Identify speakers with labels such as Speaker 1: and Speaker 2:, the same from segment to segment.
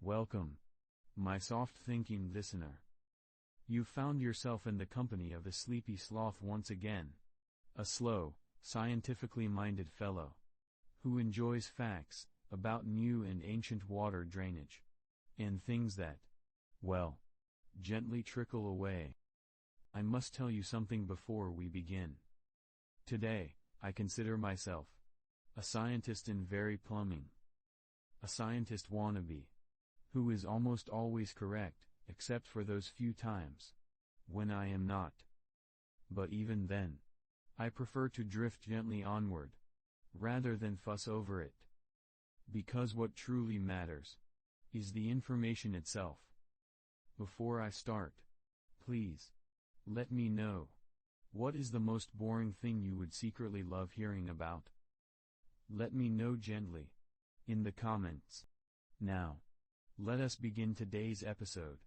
Speaker 1: Welcome, my soft-thinking listener. You've found yourself in the company of a sleepy sloth once again. A slow, scientifically minded fellow, who enjoys facts about new and ancient water drainage, and things that, well, gently trickle away. I must tell you something before we begin. Today, I consider myself a scientist in very plumbing. A scientist wannabe, who is almost always correct, except for those few times when I am not. But even then, I prefer to drift gently onward, rather than fuss over it. Because what truly matters is the information itself. Before I start, please, let me know, what is the most boring thing you would secretly love hearing about? Let me know gently, in the comments. Now, let us begin today's episode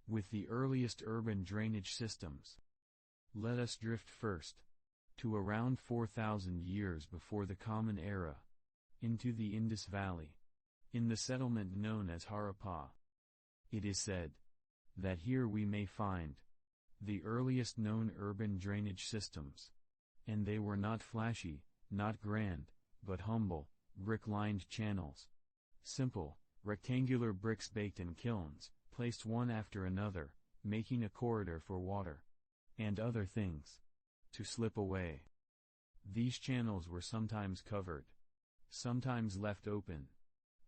Speaker 1: with the earliest urban drainage systems. Let us drift first to around 4,000 years before the Common Era, into the Indus Valley, in the settlement known as Harappa. It is said that here we may find the earliest known urban drainage systems, and they were not flashy, not grand, but humble, brick-lined channels. Simple, rectangular bricks baked in kilns, placed one after another, making a corridor for water and other things to slip away. These channels were sometimes covered, sometimes left open,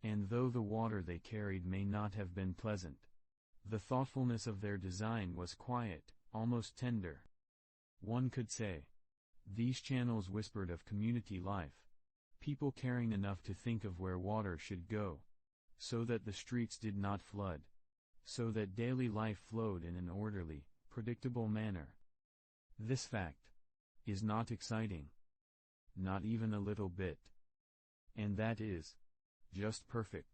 Speaker 1: and though the water they carried may not have been pleasant, the thoughtfulness of their design was quiet, almost tender. One could say, these channels whispered of community life, people caring enough to think of where water should go, so that the streets did not flood, so that daily life flowed in an orderly, predictable manner. This fact is not exciting. Not even a little bit. And that is just perfect.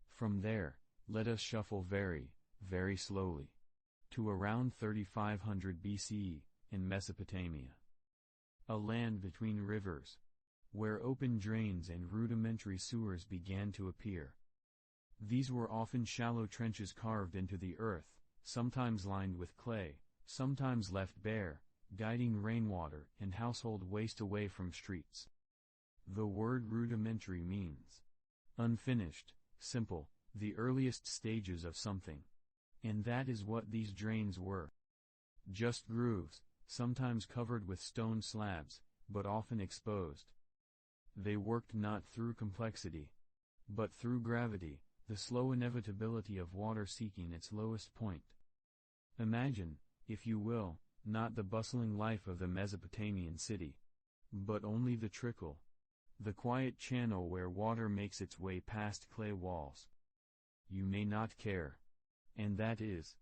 Speaker 1: From there, let us shuffle very, very slowly to around 3500 BCE, in Mesopotamia. A land between rivers, where open drains and rudimentary sewers began to appear. These were often shallow trenches carved into the earth, sometimes lined with clay, sometimes left bare, guiding rainwater and household waste away from streets. The word rudimentary means unfinished, simple, the earliest stages of something. And that is what these drains were. Just grooves, sometimes covered with stone slabs, but often exposed. They worked not through complexity, but through gravity, the slow inevitability of water seeking its lowest point. Imagine, if you will, not the bustling life of the Mesopotamian city, but only the trickle, the quiet channel where water makes its way past clay walls. You may not care, and that is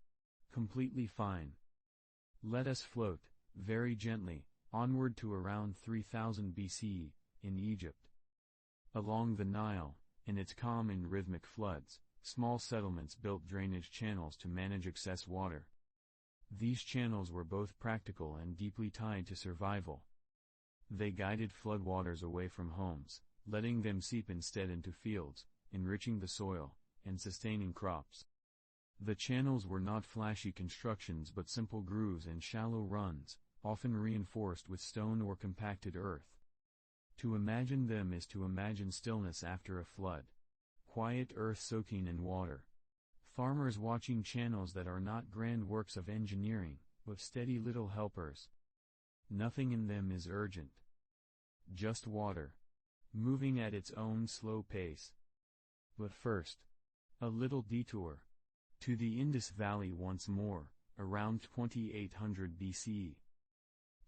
Speaker 1: completely fine. Let us float, very gently, onward to around 3000 BCE, in Egypt. Along the Nile, in its calm and rhythmic floods, small settlements built drainage channels to manage excess water. These channels were both practical and deeply tied to survival. They guided floodwaters away from homes, letting them seep instead into fields, enriching the soil, and sustaining crops. The channels were not flashy constructions but simple grooves and shallow runs, often reinforced with stone or compacted earth. To imagine them is to imagine stillness after a flood. Quiet earth soaking in water. Farmers watching channels that are not grand works of engineering, but steady little helpers. Nothing in them is urgent. Just water, moving at its own slow pace. But first, a little detour to the Indus Valley once more, around 2800 BCE.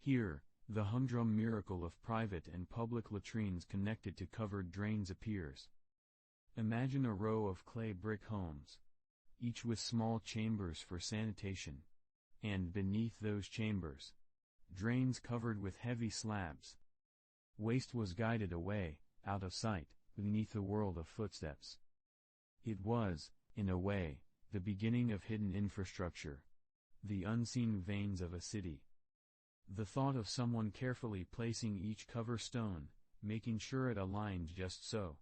Speaker 1: Here, the humdrum miracle of private and public latrines connected to covered drains appears. Imagine a row of clay brick homes, each with small chambers for sanitation, and beneath those chambers, drains covered with heavy slabs. Waste was guided away, out of sight, beneath a world of footsteps. It was, in a way, the beginning of hidden infrastructure, the unseen veins of a city. The thought of someone carefully placing each cover stone, making sure it aligned just so,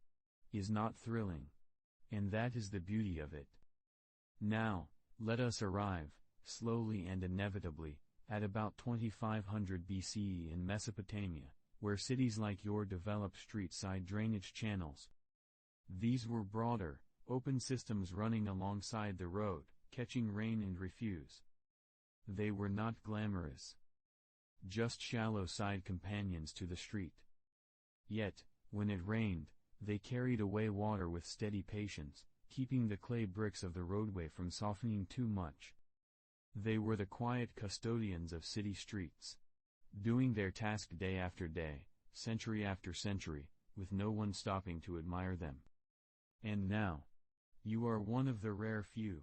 Speaker 1: is not thrilling. And that is the beauty of it. Now, let us arrive, slowly and inevitably, at about 2500 BCE in Mesopotamia, where cities like yours developed street-side drainage channels. These were broader, open systems running alongside the road, catching rain and refuse. They were not glamorous. Just shallow side companions to the street. Yet, when it rained, they carried away water with steady patience, keeping the clay bricks of the roadway from softening too much. They were the quiet custodians of city streets, doing their task day after day, century after century, with no one stopping to admire them. And now, you are one of the rare few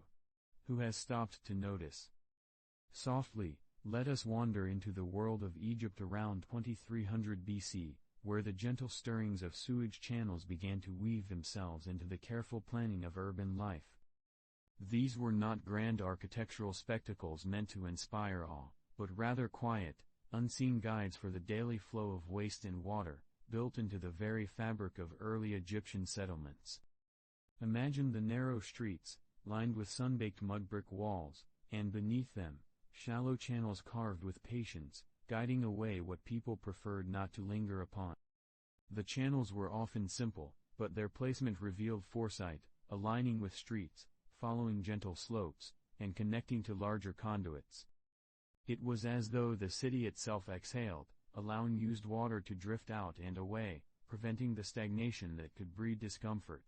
Speaker 1: who has stopped to notice. Softly, let us wander into the world of Egypt around 2300 BC, where the gentle stirrings of sewage channels began to weave themselves into the careful planning of urban life. These were not grand architectural spectacles meant to inspire awe, but rather quiet, unseen guides for the daily flow of waste and water, built into the very fabric of early Egyptian settlements. Imagine the narrow streets, lined with sun-baked mud brick walls, and beneath them, shallow channels carved with patience, guiding away what people preferred not to linger upon. The channels were often simple, but their placement revealed foresight, aligning with streets, following gentle slopes, and connecting to larger conduits. It was as though the city itself exhaled, allowing used water to drift out and away, preventing the stagnation that could breed discomfort.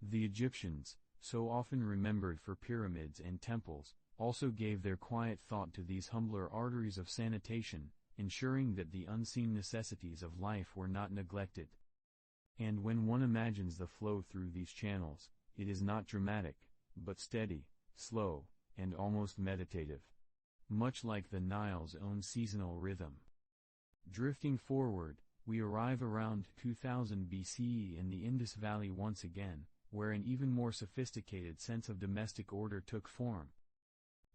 Speaker 1: The Egyptians, so often remembered for pyramids and temples, also gave their quiet thought to these humbler arteries of sanitation, ensuring that the unseen necessities of life were not neglected. And when one imagines the flow through these channels, it is not dramatic, but steady, slow, and almost meditative. Much like the Nile's own seasonal rhythm. Drifting forward, we arrive around 2000 BCE in the Indus Valley once again, where an even more sophisticated sense of domestic order took form.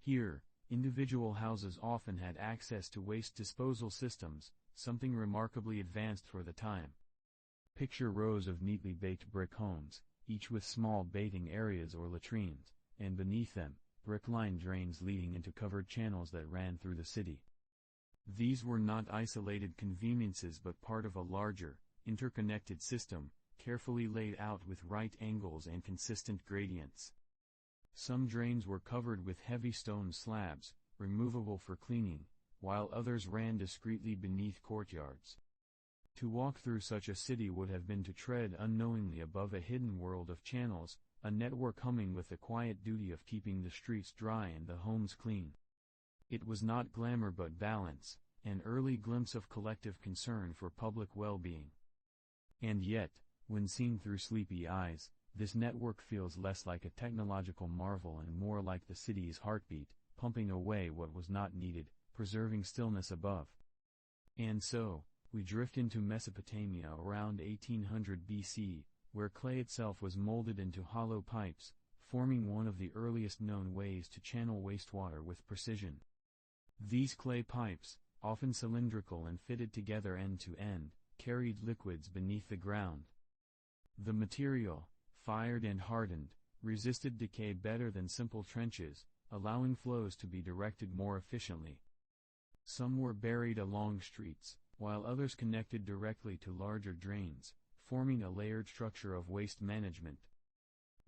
Speaker 1: Here, individual houses often had access to waste disposal systems, something remarkably advanced for the time. Picture rows of neatly baked brick homes, each with small bathing areas or latrines, and beneath them, brick-lined drains leading into covered channels that ran through the city. These were not isolated conveniences but part of a larger, interconnected system, carefully laid out with right angles and consistent gradients. Some drains were covered with heavy stone slabs, removable for cleaning, while others ran discreetly beneath courtyards. To walk through such a city would have been to tread unknowingly above a hidden world of channels, a network humming with the quiet duty of keeping the streets dry and the homes clean. It was not glamour but balance, an early glimpse of collective concern for public well-being. And yet, when seen through sleepy eyes, this network feels less like a technological marvel and more like the city's heartbeat, pumping away what was not needed, preserving stillness above. And so, we drift into Mesopotamia around 1800 BC, where clay itself was molded into hollow pipes, forming one of the earliest known ways to channel wastewater with precision. These clay pipes, often cylindrical and fitted together end to end, carried liquids beneath the ground. The material, fired and hardened, resisted decay better than simple trenches, allowing flows to be directed more efficiently. Some were buried along streets, while others connected directly to larger drains, forming a layered structure of waste management.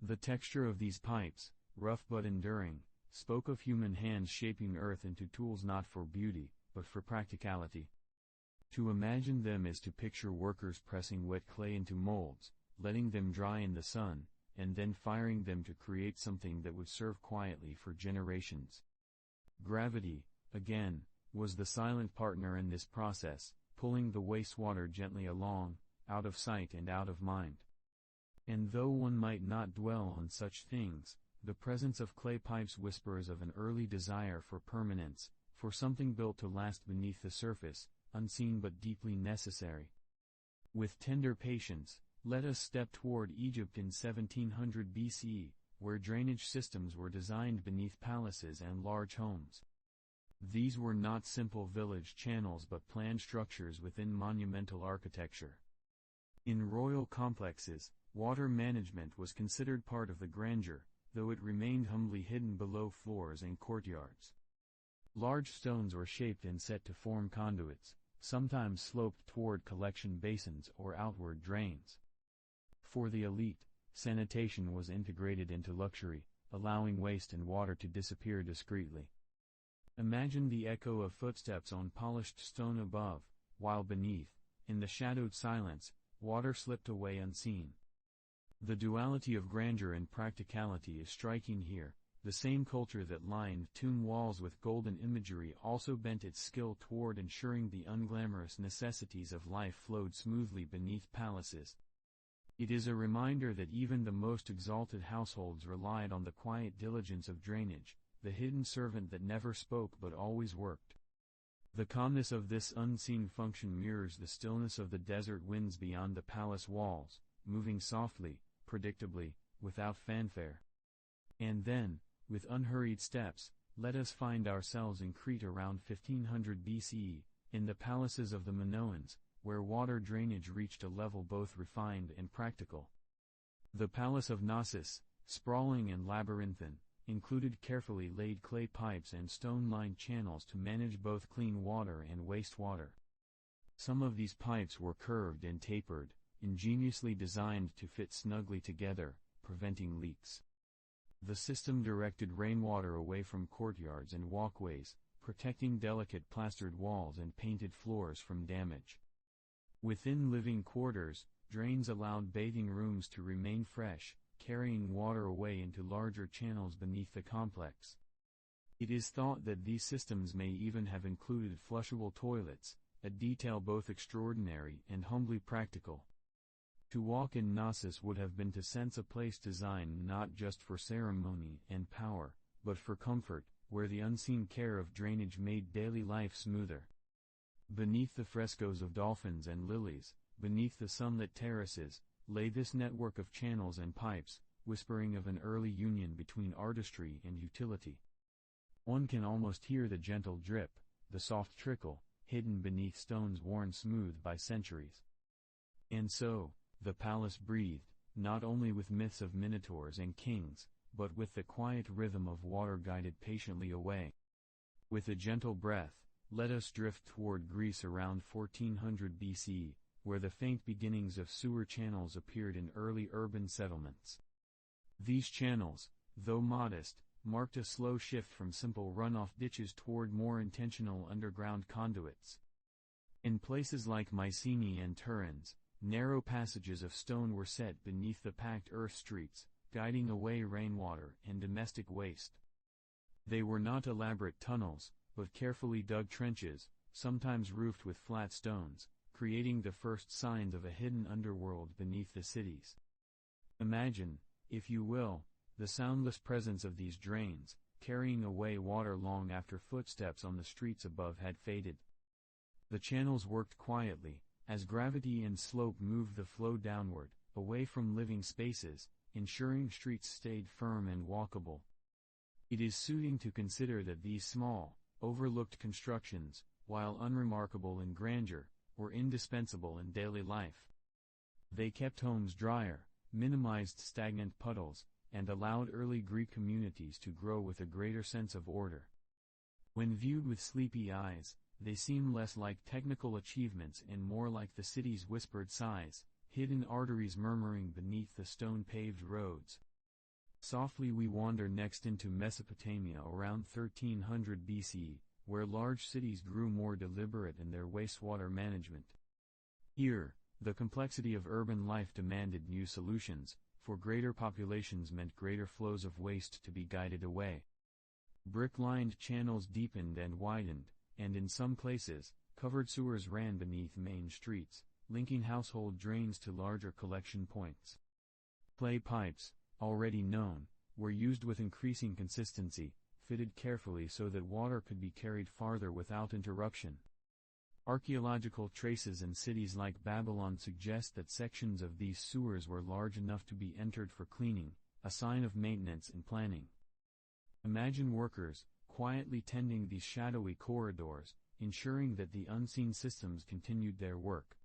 Speaker 1: The texture of these pipes, rough but enduring, spoke of human hands shaping earth into tools not for beauty, but for practicality. To imagine them is to picture workers pressing wet clay into molds, letting them dry in the sun, and then firing them to create something that would serve quietly for generations. Gravity, again, was the silent partner in this process, pulling the wastewater gently along, out of sight and out of mind. And though one might not dwell on such things, the presence of clay pipes whispers of an early desire for permanence, for something built to last beneath the surface, unseen but deeply necessary. With tender patience, let us step toward Egypt in 1700 BCE, where drainage systems were designed beneath palaces and large homes. These were not simple village channels but planned structures within monumental architecture. In royal complexes, Water management was considered part of the grandeur, though it remained humbly hidden below floors and courtyards. Large stones were shaped and set to form conduits, sometimes sloped toward collection basins or outward drains. For the elite, sanitation was integrated into luxury, allowing waste and water to disappear discreetly. Imagine the echo of footsteps on polished stone above, while beneath, in the shadowed silence, water slipped away unseen. The duality of grandeur and practicality is striking here. The same culture that lined tomb walls with golden imagery also bent its skill toward ensuring the unglamorous necessities of life flowed smoothly beneath palaces. It is a reminder that even the most exalted households relied on the quiet diligence of drainage, the hidden servant that never spoke but always worked. The calmness of this unseen function mirrors the stillness of the desert winds beyond the palace walls, moving softly, predictably, without fanfare. And then, with unhurried steps, let us find ourselves in Crete around 1500 BCE, in the palaces of the Minoans, where water drainage reached a level both refined and practical. The palace of Knossos, sprawling and labyrinthine, included carefully laid clay pipes and stone-lined channels to manage both clean water and wastewater. Some of these pipes were curved and tapered, ingeniously designed to fit snugly together, preventing leaks. The system directed rainwater away from courtyards and walkways, protecting delicate plastered walls and painted floors from damage. Within living quarters, drains allowed bathing rooms to remain fresh, carrying water away into larger channels beneath the complex. It is thought that these systems may even have included flushable toilets, a detail both extraordinary and humbly practical. To walk in Knossos would have been to sense a place designed not just for ceremony and power, but for comfort, where the unseen care of drainage made daily life smoother. Beneath the frescoes of dolphins and lilies, beneath the sunlit terraces, lay this network of channels and pipes, whispering of an early union between artistry and utility. One can almost hear the gentle drip, the soft trickle, hidden beneath stones worn smooth by centuries. And so, the palace breathed, not only with myths of minotaurs and kings, but with the quiet rhythm of water guided patiently away. With a gentle breath, let us drift toward Greece around 1400 BC, where the faint beginnings of sewer channels appeared in early urban settlements. These channels, though modest, marked a slow shift from simple runoff ditches toward more intentional underground conduits. In places like Mycenae and Turin, narrow passages of stone were set beneath the packed earth streets, guiding away rainwater and domestic waste. They were not elaborate tunnels, but carefully dug trenches, sometimes roofed with flat stones, creating the first signs of a hidden underworld beneath the cities. Imagine, if you will, the soundless presence of these drains, carrying away water long after footsteps on the streets above had faded. The channels worked quietly, as gravity and slope moved the flow downward, away from living spaces, ensuring streets stayed firm and walkable. It is soothing to consider that these small, overlooked constructions, while unremarkable in grandeur, were indispensable in daily life. They kept homes drier, minimized stagnant puddles, and allowed early Greek communities to grow with a greater sense of order. When viewed with sleepy eyes, they seem less like technical achievements and more like the city's whispered sighs, hidden arteries murmuring beneath the stone-paved roads. Softly we wander next into Mesopotamia around 1300 BC, where large cities grew more deliberate in their wastewater management. Here, the complexity of urban life demanded new solutions, for greater populations meant greater flows of waste to be guided away. Brick-lined channels deepened and widened, and in some places, covered sewers ran beneath main streets, linking household drains to larger collection points. Clay pipes, already known, were used with increasing consistency, fitted carefully so that water could be carried farther without interruption. Archaeological traces in cities like Babylon suggest that sections of these sewers were large enough to be entered for cleaning, a sign of maintenance and planning. Imagine workers, quietly tending these shadowy corridors, ensuring that the unseen systems continued their work.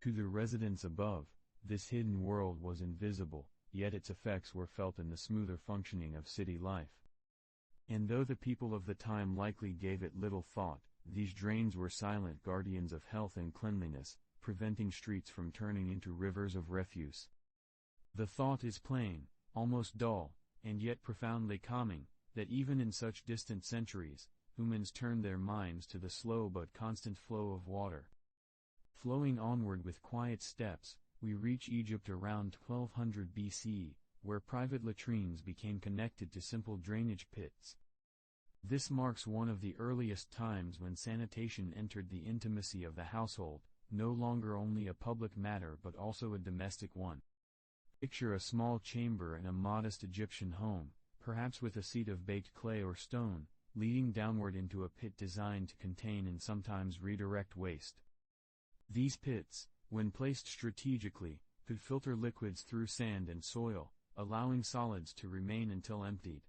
Speaker 1: To the residents above, This hidden world was invisible, yet its effects were felt in the smoother functioning of city life. And though the people of the time likely gave it little thought, these drains were silent guardians of health and cleanliness, preventing streets from turning into rivers of refuse. The thought is plain, almost dull, and yet profoundly calming, that even in such distant centuries, humans turned their minds to the slow but constant flow of water. Flowing onward with quiet steps, we reach Egypt around 1200 BC, where private latrines became connected to simple drainage pits. This marks one of the earliest times when sanitation entered the intimacy of the household, no longer only a public matter but also a domestic one. Picture a small chamber in a modest Egyptian home, perhaps with a seat of baked clay or stone, leading downward into a pit designed to contain and sometimes redirect waste. These pits, when placed strategically, could filter liquids through sand and soil, allowing solids to remain until emptied.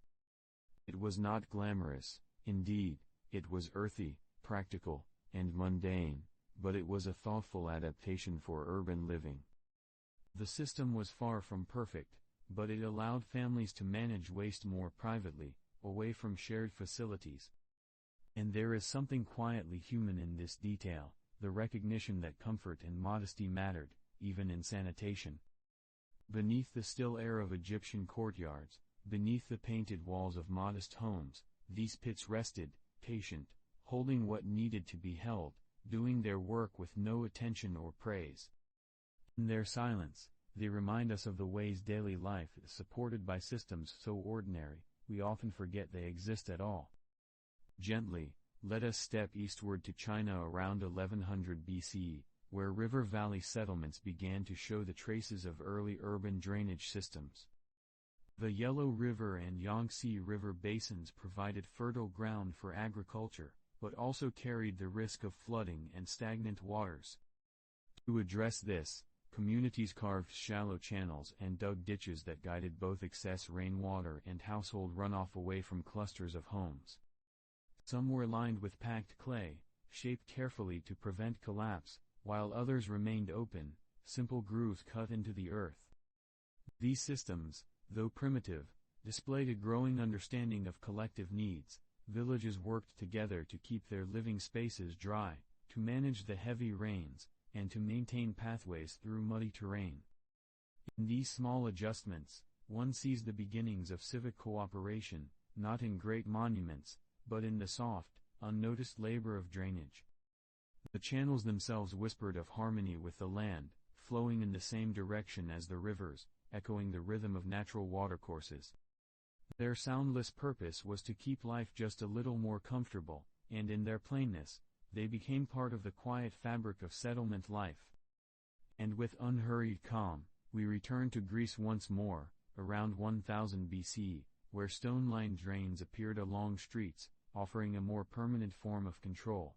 Speaker 1: It was not glamorous, indeed, it was earthy, practical, and mundane, but it was a thoughtful adaptation for urban living. The system was far from perfect, but it allowed families to manage waste more privately, away from shared facilities. And there is something quietly human in this detail, the recognition that comfort and modesty mattered, even in sanitation. Beneath the still air of Egyptian courtyards, beneath the painted walls of modest homes, these pits rested, patient, holding what needed to be held, doing their work with no attention or praise. In their silence, they remind us of the ways daily life is supported by systems so ordinary, we often forget they exist at all. Gently, let us step eastward to China around 1100 BC, where river valley settlements began to show the traces of early urban drainage systems. The Yellow River and Yangtze River basins provided fertile ground for agriculture, but also carried the risk of flooding and stagnant waters. To address this, communities carved shallow channels and dug ditches that guided both excess rainwater and household runoff away from clusters of homes. Some were lined with packed clay, shaped carefully to prevent collapse, while others remained open, simple grooves cut into the earth. These systems, though primitive, displayed a growing understanding of collective needs. Villages worked together to keep their living spaces dry, to manage the heavy rains, and to maintain pathways through muddy terrain. In these small adjustments, one sees the beginnings of civic cooperation, not in great monuments, but in the soft, unnoticed labor of drainage. The channels themselves whispered of harmony with the land, flowing in the same direction as the rivers, echoing the rhythm of natural watercourses. Their soundless purpose was to keep life just a little more comfortable, and in their plainness, they became part of the quiet fabric of settlement life. And with unhurried calm, we return to Greece once more, around 1000 BC, where stone-lined drains appeared along streets, offering a more permanent form of control.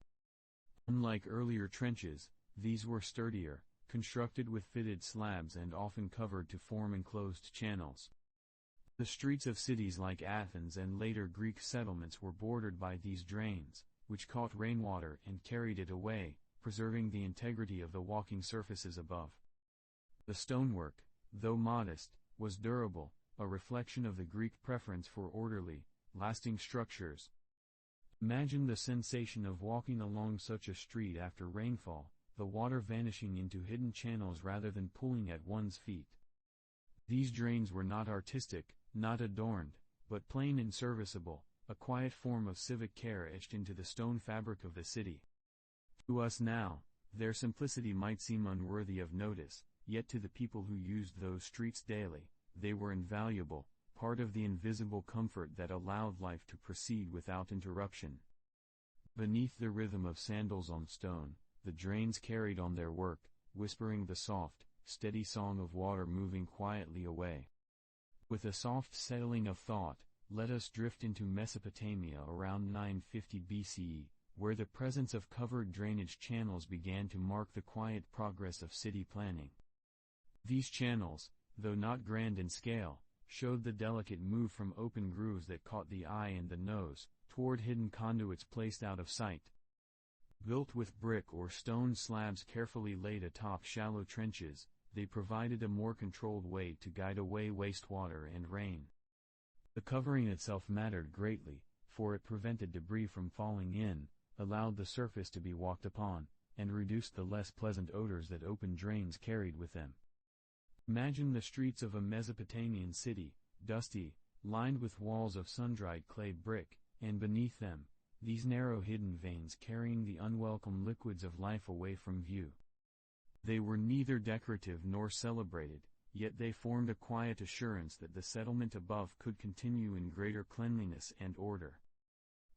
Speaker 1: Unlike earlier trenches, these were sturdier, constructed with fitted slabs and often covered to form enclosed channels. The streets of cities like Athens and later Greek settlements were bordered by these drains, which caught rainwater and carried it away, preserving the integrity of the walking surfaces above. The stonework, though modest, was durable, a reflection of the Greek preference for orderly, lasting structures. Imagine the sensation of walking along such a street after rainfall, the water vanishing into hidden channels rather than pooling at one's feet. These drains were not artistic, not adorned, but plain and serviceable, a quiet form of civic care etched into the stone fabric of the city. To us now, their simplicity might seem unworthy of notice, yet to the people who used those streets daily, they were invaluable, part of the invisible comfort that allowed life to proceed without interruption. Beneath the rhythm of sandals on stone, the drains carried on their work, whispering the soft, steady song of water moving quietly away. With a soft settling of thought, let us drift into Mesopotamia around 950 BCE, where the presence of covered drainage channels began to mark the quiet progress of city planning. These channels, though not grand in scale, showed the delicate move from open grooves that caught the eye and the nose, toward hidden conduits placed out of sight. Built with brick or stone slabs carefully laid atop shallow trenches, they provided a more controlled way to guide away wastewater and rain. The covering itself mattered greatly, for it prevented debris from falling in, allowed the surface to be walked upon, and reduced the less pleasant odors that open drains carried with them. Imagine the streets of a Mesopotamian city, dusty, lined with walls of sun-dried clay brick, and beneath them, these narrow hidden veins carrying the unwelcome liquids of life away from view. They were neither decorative nor celebrated, yet they formed a quiet assurance that the settlement above could continue in greater cleanliness and order.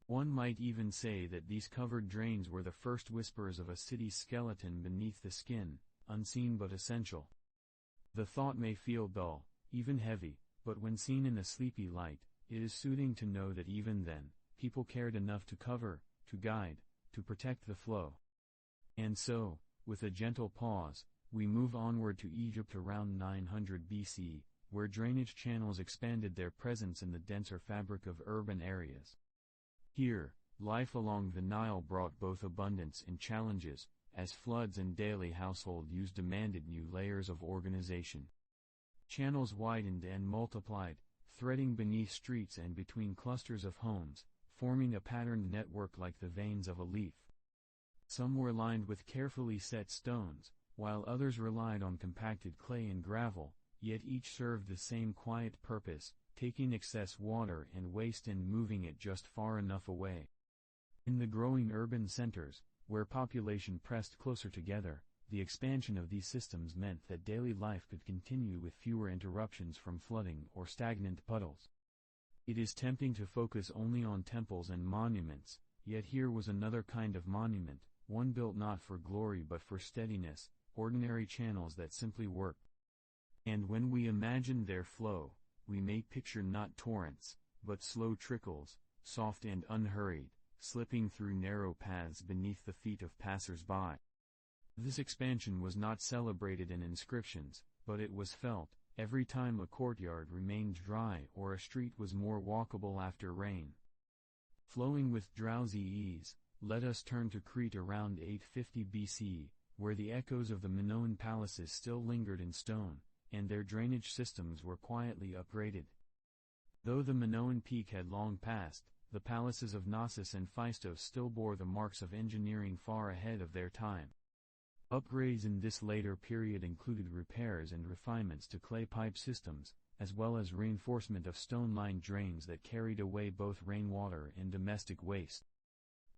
Speaker 1: One might even say that these covered drains were the first whispers of a city's skeleton beneath the skin, unseen but essential. The thought may feel dull, even heavy, but when seen in a sleepy light, it is soothing to know that even then, people cared enough to cover, to guide, to protect the flow. And so, with a gentle pause, we move onward to Egypt around 900 BC, where drainage channels expanded their presence in the denser fabric of urban areas. Here, life along the Nile brought both abundance and challenges, as floods and daily household use demanded new layers of organization. Channels widened and multiplied, threading beneath streets and between clusters of homes, forming a patterned network like the veins of a leaf. Some were lined with carefully set stones, while others relied on compacted clay and gravel, yet each served the same quiet purpose, taking excess water and waste and moving it just far enough away. In the growing urban centers, where population pressed closer together, the expansion of these systems meant that daily life could continue with fewer interruptions from flooding or stagnant puddles. It is tempting to focus only on temples and monuments, yet here was another kind of monument, one built not for glory but for steadiness, ordinary channels that simply worked. And when we imagine their flow, we may picture not torrents, but slow trickles, soft and unhurried, slipping through narrow paths beneath the feet of passers-by. This expansion was not celebrated in inscriptions, but it was felt, every time a courtyard remained dry or a street was more walkable after rain. Flowing with drowsy ease, let us turn to Crete around 850 BC, where the echoes of the Minoan palaces still lingered in stone, and their drainage systems were quietly upgraded. Though the Minoan peak had long passed, the palaces of Knossos and Phaistos still bore the marks of engineering far ahead of their time. Upgrades in this later period included repairs and refinements to clay pipe systems, as well as reinforcement of stone-lined drains that carried away both rainwater and domestic waste.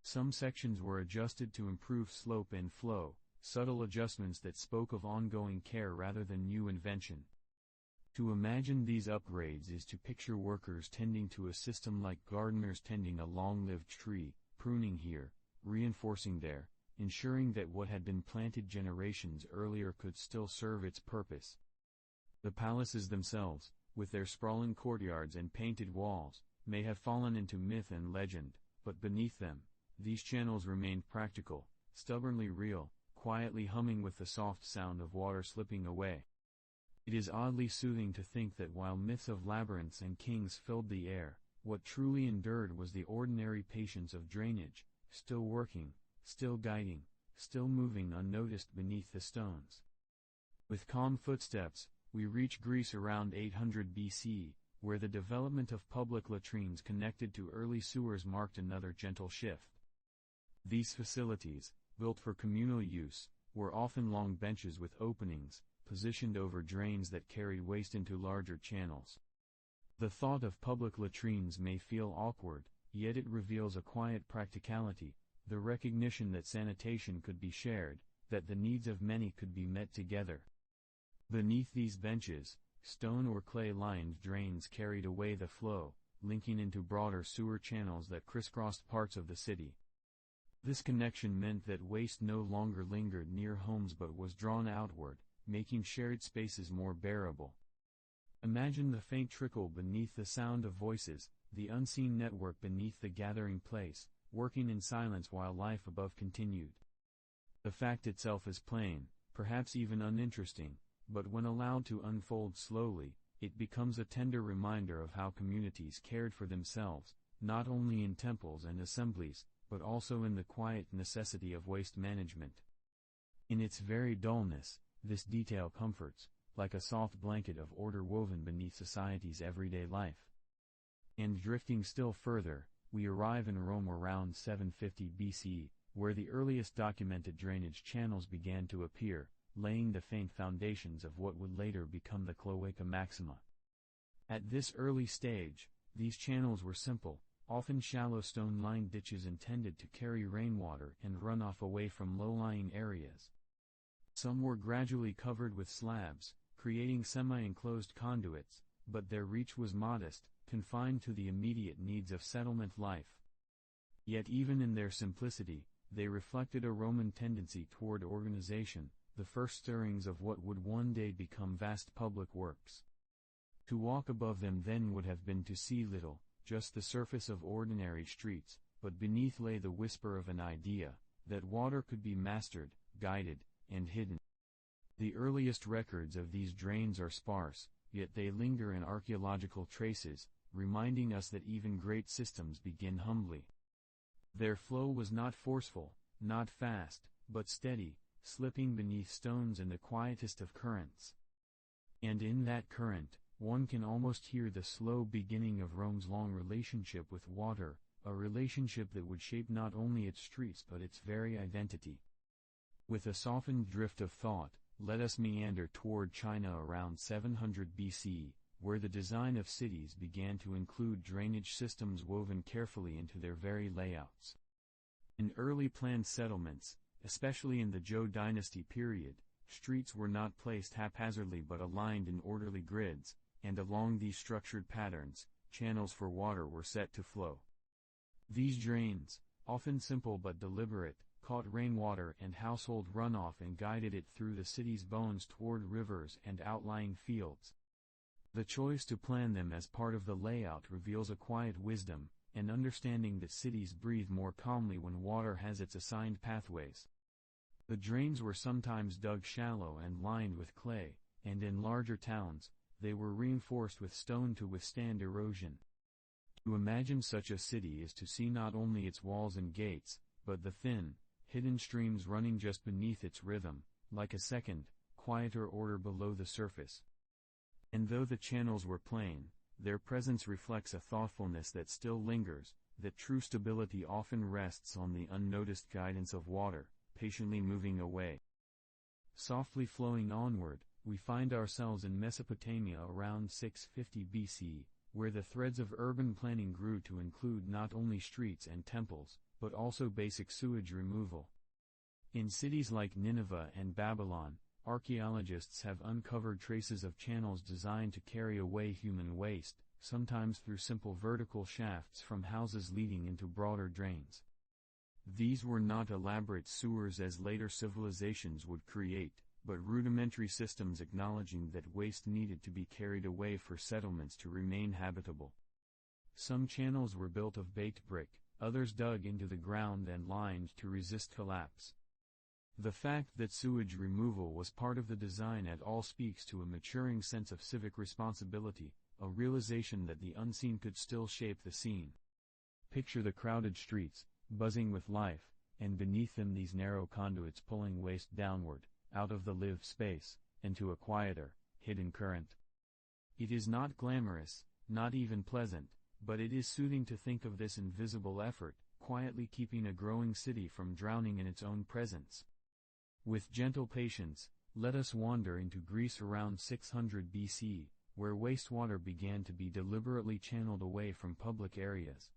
Speaker 1: Some sections were adjusted to improve slope and flow, subtle adjustments that spoke of ongoing care rather than new invention. To imagine these upgrades is to picture workers tending to a system like gardeners tending a long-lived tree, pruning here, reinforcing there, ensuring that what had been planted generations earlier could still serve its purpose. The palaces themselves, with their sprawling courtyards and painted walls, may have fallen into myth and legend, but beneath them, these channels remained practical, stubbornly real, quietly humming with the soft sound of water slipping away. It is oddly soothing to think that while myths of labyrinths and kings filled the air, what truly endured was the ordinary patience of drainage, still working, still guiding, still moving unnoticed beneath the stones. With calm footsteps, we reach Greece around 800 BC, where the development of public latrines connected to early sewers marked another gentle shift. These facilities, built for communal use, were often long benches with openings, positioned over drains that carried waste into larger channels. The thought of public latrines may feel awkward, yet it reveals a quiet practicality, the recognition that sanitation could be shared, that the needs of many could be met together. Beneath these benches, stone or clay-lined drains carried away the flow, linking into broader sewer channels that crisscrossed parts of the city. This connection meant that waste no longer lingered near homes but was drawn outward, making shared spaces more bearable. Imagine the faint trickle beneath the sound of voices, the unseen network beneath the gathering place, working in silence while life above continued. The fact itself is plain, perhaps even uninteresting, but when allowed to unfold slowly, it becomes a tender reminder of how communities cared for themselves, not only in temples and assemblies, but also in the quiet necessity of waste management. In its very dullness, this detail comforts, like a soft blanket of order woven beneath society's everyday life. And drifting still further, we arrive in Rome around 750 BC, where the earliest documented drainage channels began to appear, laying the faint foundations of what would later become the Cloaca Maxima. At this early stage, these channels were simple, often shallow stone-lined ditches intended to carry rainwater and runoff away from low-lying areas. Some were gradually covered with slabs, creating semi-enclosed conduits, but their reach was modest, confined to the immediate needs of settlement life. Yet even in their simplicity, they reflected a Roman tendency toward organization, the first stirrings of what would one day become vast public works. To walk above them then would have been to see little, just the surface of ordinary streets, but beneath lay the whisper of an idea, that water could be mastered, guided, and hidden. The earliest records of these drains are sparse, yet they linger in archaeological traces, reminding us that even great systems begin humbly. Their flow was not forceful, not fast, but steady, slipping beneath stones in the quietest of currents. And in that current, one can almost hear the slow beginning of Rome's long relationship with water, a relationship that would shape not only its streets but its very identity. With a softened drift of thought, let us meander toward China around 700 BC, where the design of cities began to include drainage systems woven carefully into their very layouts. In early planned settlements, especially in the Zhou dynasty period, streets were not placed haphazardly but aligned in orderly grids, and along these structured patterns, channels for water were set to flow. These drains, often simple but deliberate, caught rainwater and household runoff and guided it through the city's bones toward rivers and outlying fields. The choice to plan them as part of the layout reveals a quiet wisdom, an understanding that cities breathe more calmly when water has its assigned pathways. The drains were sometimes dug shallow and lined with clay, and in larger towns, they were reinforced with stone to withstand erosion. To imagine such a city is to see not only its walls and gates, but the thin, hidden streams running just beneath its rhythm, like a second, quieter order below the surface. And though the channels were plain, their presence reflects a thoughtfulness that still lingers, that true stability often rests on the unnoticed guidance of water, patiently moving away. Softly flowing onward, we find ourselves in Mesopotamia around 650 BC, where the threads of urban planning grew to include not only streets and temples, but also basic sewage removal. In cities like Nineveh and Babylon, archaeologists have uncovered traces of channels designed to carry away human waste, sometimes through simple vertical shafts from houses leading into broader drains. These were not elaborate sewers as later civilizations would create, but rudimentary systems acknowledging that waste needed to be carried away for settlements to remain habitable. Some channels were built of baked brick, others dug into the ground and lined to resist collapse. The fact that sewage removal was part of the design at all speaks to a maturing sense of civic responsibility, a realization that the unseen could still shape the scene. Picture the crowded streets, buzzing with life, and beneath them these narrow conduits pulling waste downward, out of the lived space, into a quieter, hidden current. It is not glamorous, not even pleasant, but it is soothing to think of this invisible effort, quietly keeping a growing city from drowning in its own presence. With gentle patience, let us wander into Greece around 600 BC, where wastewater began to be deliberately channeled away from public areas.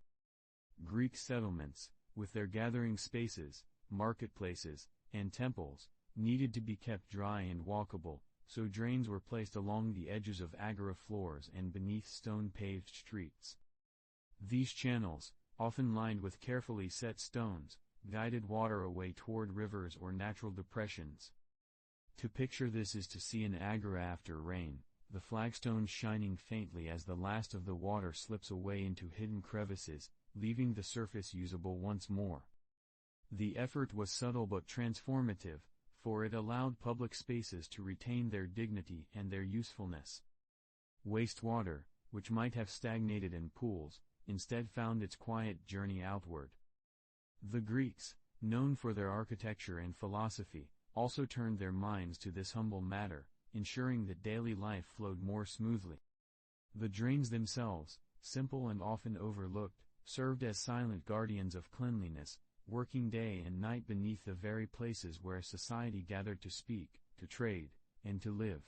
Speaker 1: Greek settlements, with their gathering spaces, marketplaces, and temples, needed to be kept dry and walkable, so drains were placed along the edges of agora floors and beneath stone-paved streets. These channels, often lined with carefully set stones, guided water away toward rivers or natural depressions. To picture this is to see an agora after rain, the flagstones shining faintly as the last of the water slips away into hidden crevices, leaving the surface usable once more. The effort was subtle but transformative, for it allowed public spaces to retain their dignity and their usefulness. Wastewater, which might have stagnated in pools, instead found its quiet journey outward. The Greeks, known for their architecture and philosophy, also turned their minds to this humble matter, ensuring that daily life flowed more smoothly. The drains themselves, simple and often overlooked, served as silent guardians of cleanliness, working day and night beneath the very places where society gathered to speak, to trade, and to live.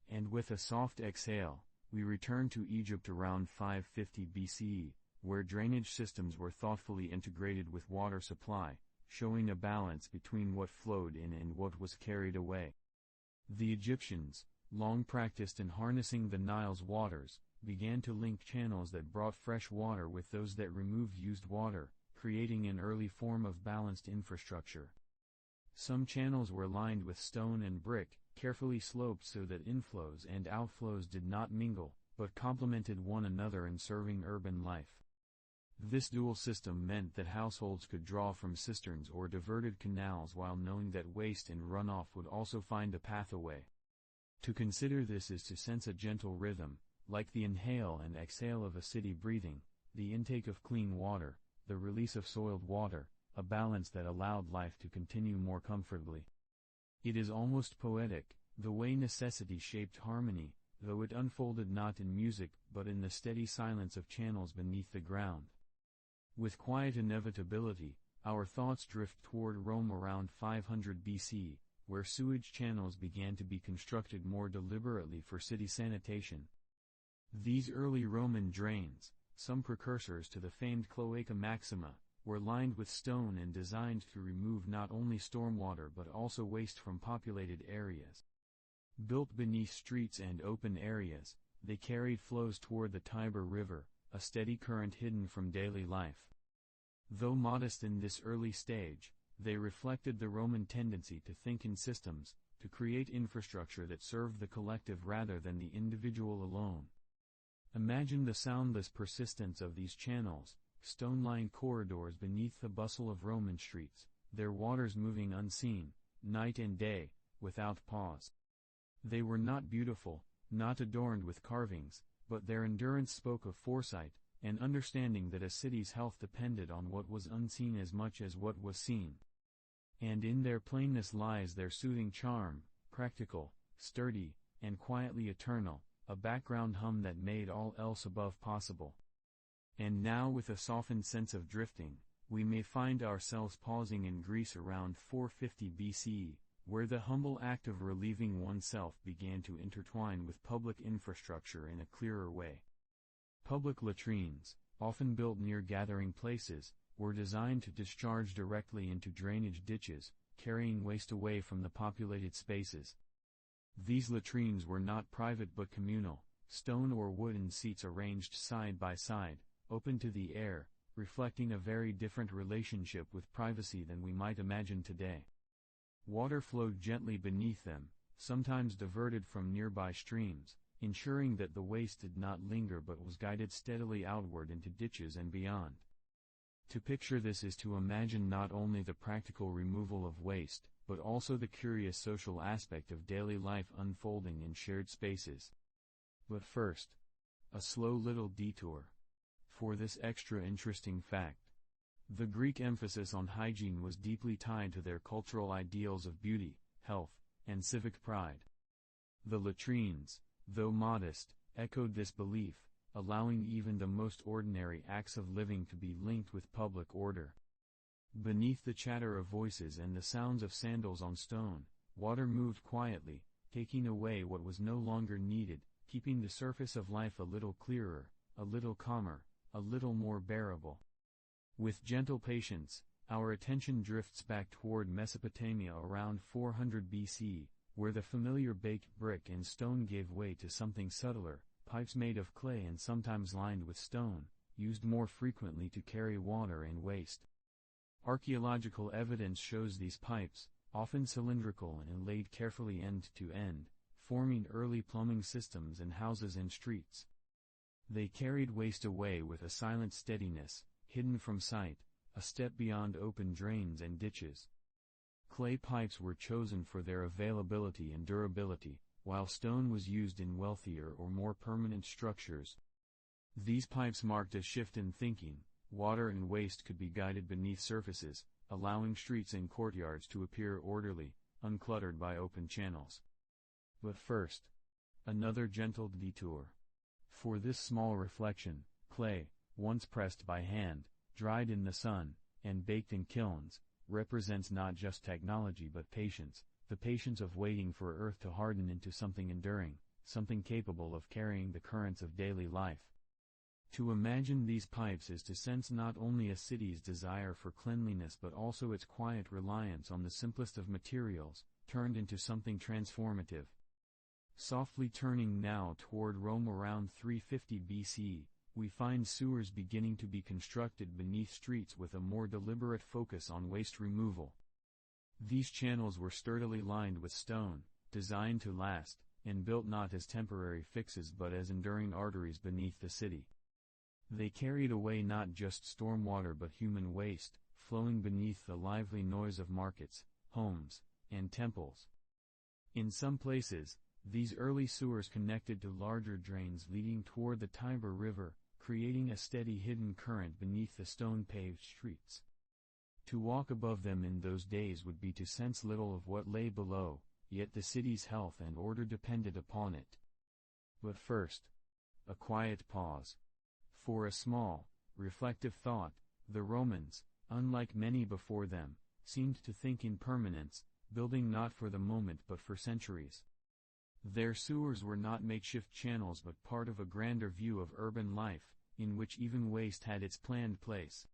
Speaker 1: And with a soft exhale, we return to Egypt around 550 BCE, where drainage systems were thoughtfully integrated with water supply, showing a balance between what flowed in and what was carried away. The Egyptians, long practiced in harnessing the Nile's waters, began to link channels that brought fresh water with those that removed used water, creating an early form of balanced infrastructure. Some channels were lined with stone and brick, carefully sloped so that inflows and outflows did not mingle, but complemented one another in serving urban life. This dual system meant that households could draw from cisterns or diverted canals while knowing that waste and runoff would also find a path away. To consider this is to sense a gentle rhythm, like the inhale and exhale of a city breathing, the intake of clean water, the release of soiled water, a balance that allowed life to continue more comfortably. It is almost poetic, the way necessity shaped harmony, though it unfolded not in music but in the steady silence of channels beneath the ground. With quiet inevitability, our thoughts drift toward Rome around 500 BC, where sewage channels began to be constructed more deliberately for city sanitation. These early Roman drains, some precursors to the famed Cloaca Maxima, were lined with stone and designed to remove not only stormwater but also waste from populated areas. Built beneath streets and open areas, they carried flows toward the Tiber River, a steady current hidden from daily life. Though modest in this early stage, they reflected the Roman tendency to think in systems, to create infrastructure that served the collective rather than the individual alone. Imagine the soundless persistence of these channels, stone-lined corridors beneath the bustle of Roman streets, their waters moving unseen, night and day, without pause. They were not beautiful, not adorned with carvings, but their endurance spoke of foresight, an understanding that a city's health depended on what was unseen as much as what was seen. And in their plainness lies their soothing charm, practical, sturdy, and quietly eternal, a background hum that made all else above possible. And now with a softened sense of drifting, we may find ourselves pausing in Greece around 450 BCE, where the humble act of relieving oneself began to intertwine with public infrastructure in a clearer way. Public latrines, often built near gathering places, were designed to discharge directly into drainage ditches, carrying waste away from the populated spaces. These latrines were not private but communal, stone or wooden seats arranged side by side, open to the air, reflecting a very different relationship with privacy than we might imagine today. Water flowed gently beneath them, sometimes diverted from nearby streams, ensuring that the waste did not linger but was guided steadily outward into ditches and beyond. To picture this is to imagine not only the practical removal of waste, but also the curious social aspect of daily life unfolding in shared spaces. But first, a slow little detour. For this extra interesting fact. The Greek emphasis on hygiene was deeply tied to their cultural ideals of beauty, health, and civic pride. The latrines, though modest, echoed this belief, allowing even the most ordinary acts of living to be linked with public order. Beneath the chatter of voices and the sounds of sandals on stone, water moved quietly, taking away what was no longer needed, keeping the surface of life a little clearer, a little calmer, a little more bearable. With gentle patience, our attention drifts back toward Mesopotamia around 400 BC, where the familiar baked brick and stone gave way to something subtler, pipes made of clay and sometimes lined with stone, used more frequently to carry water and waste. Archaeological evidence shows these pipes, often cylindrical and laid carefully end to end, forming early plumbing systems in houses and streets. They carried waste away with a silent steadiness, hidden from sight, a step beyond open drains and ditches. Clay pipes were chosen for their availability and durability, while stone was used in wealthier or more permanent structures. These pipes marked a shift in thinking. Water and waste could be guided beneath surfaces, allowing streets and courtyards to appear orderly, uncluttered by open channels. But first, another gentle detour. For this small reflection, clay, once pressed by hand, dried in the sun, and baked in kilns, represents not just technology but patience, the patience of waiting for earth to harden into something enduring, something capable of carrying the currents of daily life. To imagine these pipes is to sense not only a city's desire for cleanliness but also its quiet reliance on the simplest of materials, turned into something transformative. Softly turning now toward Rome around 350 BC, we find sewers beginning to be constructed beneath streets with a more deliberate focus on waste removal. These channels were sturdily lined with stone, designed to last, and built not as temporary fixes but as enduring arteries beneath the city. They carried away not just stormwater but human waste, flowing beneath the lively noise of markets, homes, and temples. In some places, these early sewers connected to larger drains leading toward the Tiber River, creating a steady hidden current beneath the stone-paved streets. To walk above them in those days would be to sense little of what lay below, yet the city's health and order depended upon it. But first, a quiet pause. For a small, reflective thought, the Romans, unlike many before them, seemed to think in permanence, building not for the moment but for centuries. Their sewers were not makeshift channels but part of a grander view of urban life, in which even waste had its planned place.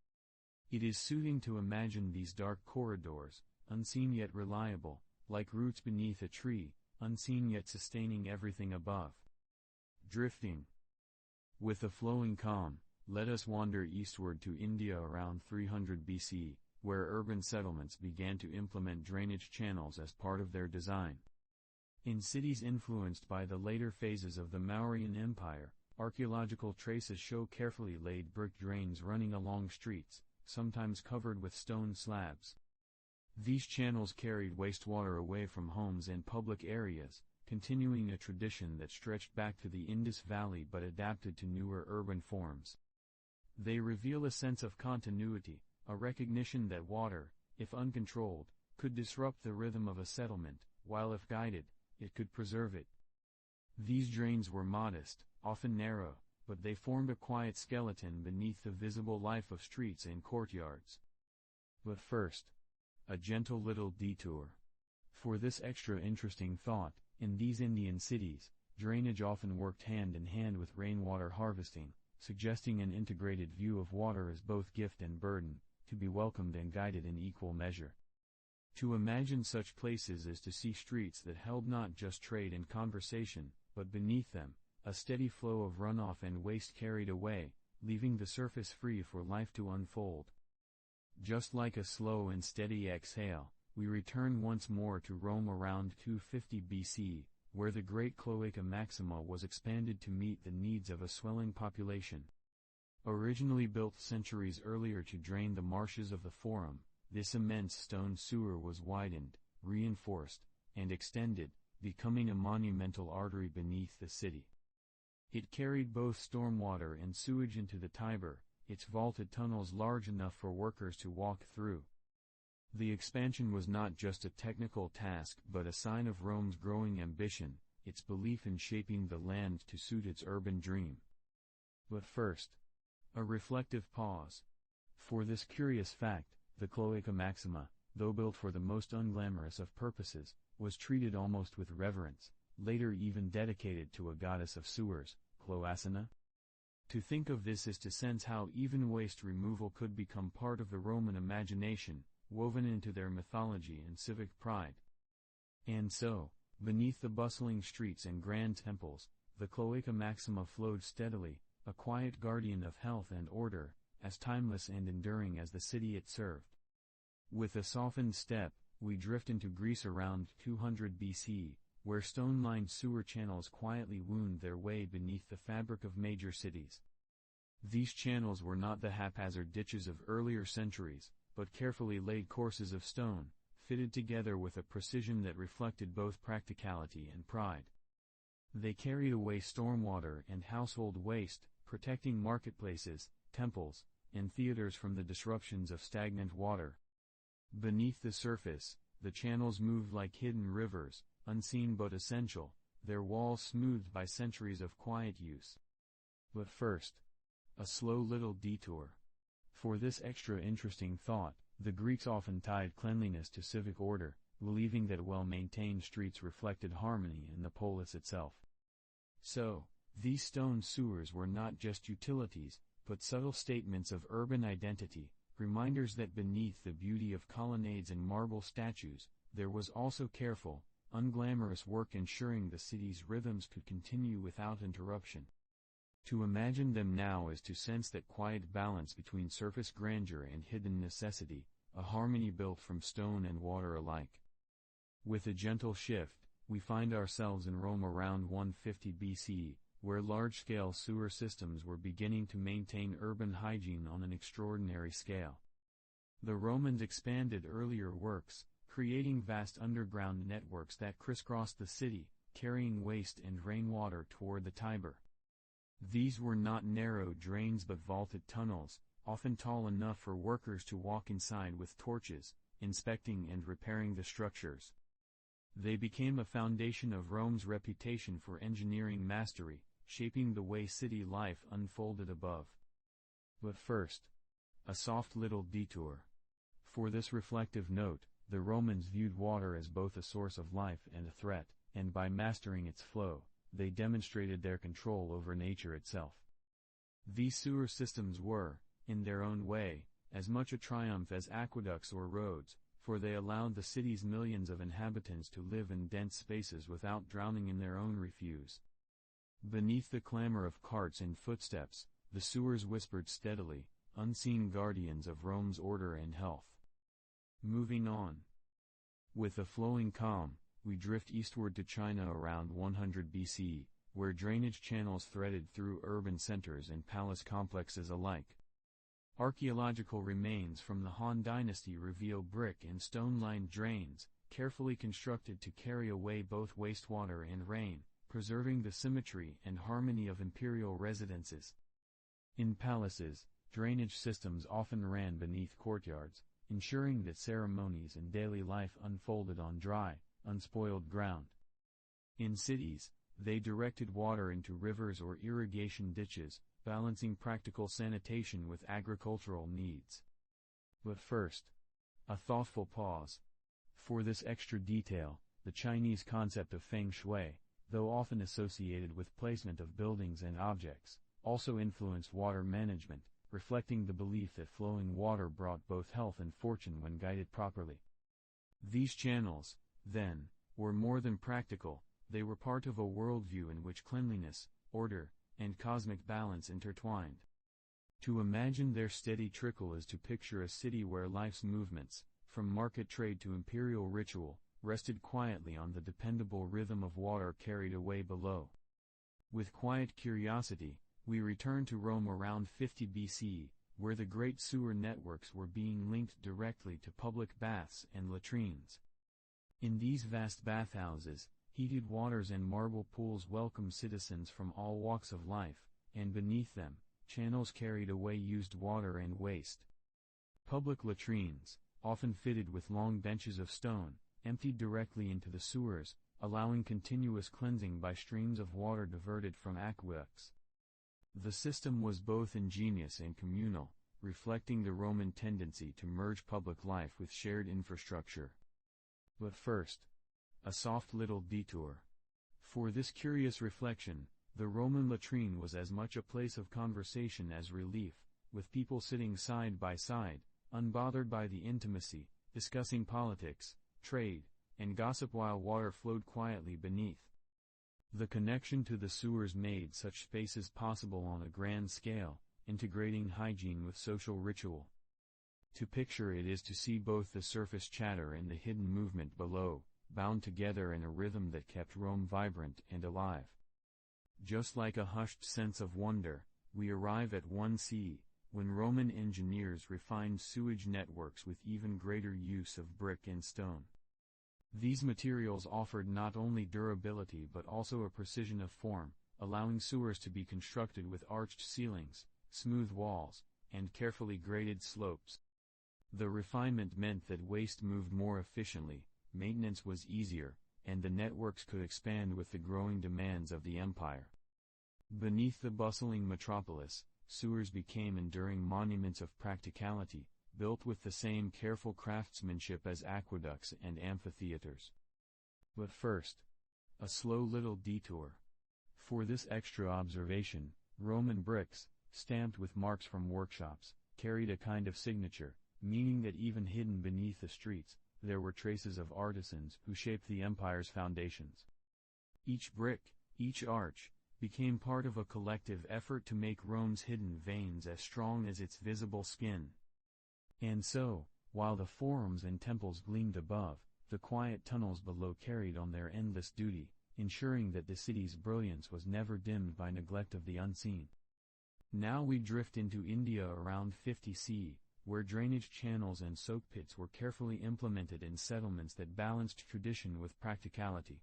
Speaker 1: It is soothing to imagine these dark corridors, unseen yet reliable, like roots beneath a tree, unseen yet sustaining everything above. Drifting. With a flowing calm, let us wander eastward to India around 300 BC, where urban settlements began to implement drainage channels as part of their design. In cities influenced by the later phases of the Mauryan Empire, archaeological traces show carefully laid brick drains running along streets, sometimes covered with stone slabs. These channels carried wastewater away from homes and public areas, continuing a tradition that stretched back to the Indus Valley but adapted to newer urban forms. They reveal a sense of continuity, a recognition that water, if uncontrolled, could disrupt the rhythm of a settlement, while if guided, it could preserve it. These drains were modest, often narrow, but they formed a quiet skeleton beneath the visible life of streets and courtyards. But first, a gentle little detour. For this extra interesting thought, in these Indian cities, drainage often worked hand in hand with rainwater harvesting, suggesting an integrated view of water as both gift and burden, to be welcomed and guided in equal measure. To imagine such places is to see streets that held not just trade and conversation, but beneath them, a steady flow of runoff and waste carried away, leaving the surface free for life to unfold. Just like a slow and steady exhale, we return once more to Rome around 250 BC, where the great Cloaca Maxima was expanded to meet the needs of a swelling population. Originally built centuries earlier to drain the marshes of the Forum, this immense stone sewer was widened, reinforced, and extended, becoming a monumental artery beneath the city. It carried both stormwater and sewage into the Tiber, its vaulted tunnels large enough for workers to walk through. The expansion was not just a technical task but a sign of Rome's growing ambition, its belief in shaping the land to suit its urban dream. But first, a reflective pause. For this curious fact, the Cloaca Maxima, though built for the most unglamorous of purposes, was treated almost with reverence, later even dedicated to a goddess of sewers, Cloacina. To think of this is to sense how even waste removal could become part of the Roman imagination, woven into their mythology and civic pride. And so, beneath the bustling streets and grand temples, the Cloaca Maxima flowed steadily, a quiet guardian of health and order, as timeless and enduring as the city it served. With a softened step, we drift into Greece around 200 BC, where stone-lined sewer channels quietly wound their way beneath the fabric of major cities. These channels were not the haphazard ditches of earlier centuries, but carefully laid courses of stone, fitted together with a precision that reflected both practicality and pride. They carried away stormwater and household waste, protecting marketplaces, temples, and theaters from the disruptions of stagnant water. Beneath the surface, the channels moved like hidden rivers, unseen but essential, their walls smoothed by centuries of quiet use. But first, a slow little detour. For this extra interesting thought, the Greeks often tied cleanliness to civic order, believing that well-maintained streets reflected harmony in the polis itself. So, these stone sewers were not just utilities, but subtle statements of urban identity, reminders that beneath the beauty of colonnades and marble statues, there was also careful, unglamorous work ensuring the city's rhythms could continue without interruption. To imagine them now is to sense that quiet balance between surface grandeur and hidden necessity, a harmony built from stone and water alike. With a gentle shift, we find ourselves in Rome around 150 BCE, where large-scale sewer systems were beginning to maintain urban hygiene on an extraordinary scale. The Romans expanded earlier works, creating vast underground networks that crisscrossed the city, carrying waste and rainwater toward the Tiber. These were not narrow drains but vaulted tunnels, often tall enough for workers to walk inside with torches, inspecting and repairing the structures. They became a foundation of Rome's reputation for engineering mastery, shaping the way city life unfolded above. But first, a soft little detour. For this reflective note, the Romans viewed water as both a source of life and a threat, and by mastering its flow, they demonstrated their control over nature itself. These sewer systems were, in their own way, as much a triumph as aqueducts or roads, for they allowed the city's millions of inhabitants to live in dense spaces without drowning in their own refuse. Beneath the clamor of carts and footsteps, the sewers whispered steadily, unseen guardians of Rome's order and health. Moving on. With a flowing calm, we drift eastward to China around 100 BCE, where drainage channels threaded through urban centers and palace complexes alike. Archaeological remains from the Han Dynasty reveal brick and stone-lined drains, carefully constructed to carry away both wastewater and rain, preserving the symmetry and harmony of imperial residences. In palaces, drainage systems often ran beneath courtyards, ensuring that ceremonies and daily life unfolded on dry, unspoiled ground. In cities, they directed water into rivers or irrigation ditches, balancing practical sanitation with agricultural needs. But first, a thoughtful pause. For this extra detail, the Chinese concept of feng shui, though often associated with placement of buildings and objects, also influenced water management, reflecting the belief that flowing water brought both health and fortune when guided properly. These channels, then, were more than practical, they were part of a worldview in which cleanliness, order, and cosmic balance intertwined. To imagine their steady trickle is to picture a city where life's movements, from market trade to imperial ritual, rested quietly on the dependable rhythm of water carried away below. With quiet curiosity, we return to Rome around 50 BCE, where the great sewer networks were being linked directly to public baths and latrines. In these vast bathhouses, heated waters and marble pools welcome citizens from all walks of life, and beneath them, channels carried away used water and waste. Public latrines, often fitted with long benches of stone, emptied directly into the sewers, allowing continuous cleansing by streams of water diverted from aqueducts. The system was both ingenious and communal, reflecting the Roman tendency to merge public life with shared infrastructure. But first, a soft little detour. For this curious reflection, the Roman latrine was as much a place of conversation as relief, with people sitting side by side, unbothered by the intimacy, discussing politics, trade, and gossip while water flowed quietly beneath. The connection to the sewers made such spaces possible on a grand scale, integrating hygiene with social ritual. To picture it is to see both the surface chatter and the hidden movement below, bound together in a rhythm that kept Rome vibrant and alive. Just like a hushed sense of wonder, we arrive at 1C, when Roman engineers refined sewage networks with even greater use of brick and stone. These materials offered not only durability but also a precision of form, allowing sewers to be constructed with arched ceilings, smooth walls, and carefully graded slopes. The refinement meant that waste moved more efficiently, maintenance was easier, and the networks could expand with the growing demands of the empire. Beneath the bustling metropolis, sewers became enduring monuments of practicality, built with the same careful craftsmanship as aqueducts and amphitheaters. But first, a slow little detour. For this extra observation, Roman bricks, stamped with marks from workshops, carried a kind of signature, meaning that even hidden beneath the streets, there were traces of artisans who shaped the empire's foundations. Each brick, each arch, became part of a collective effort to make Rome's hidden veins as strong as its visible skin. And so, while the forums and temples gleamed above, the quiet tunnels below carried on their endless duty, ensuring that the city's brilliance was never dimmed by neglect of the unseen. Now we drift into India around 50 CE, where drainage channels and soak pits were carefully implemented in settlements that balanced tradition with practicality.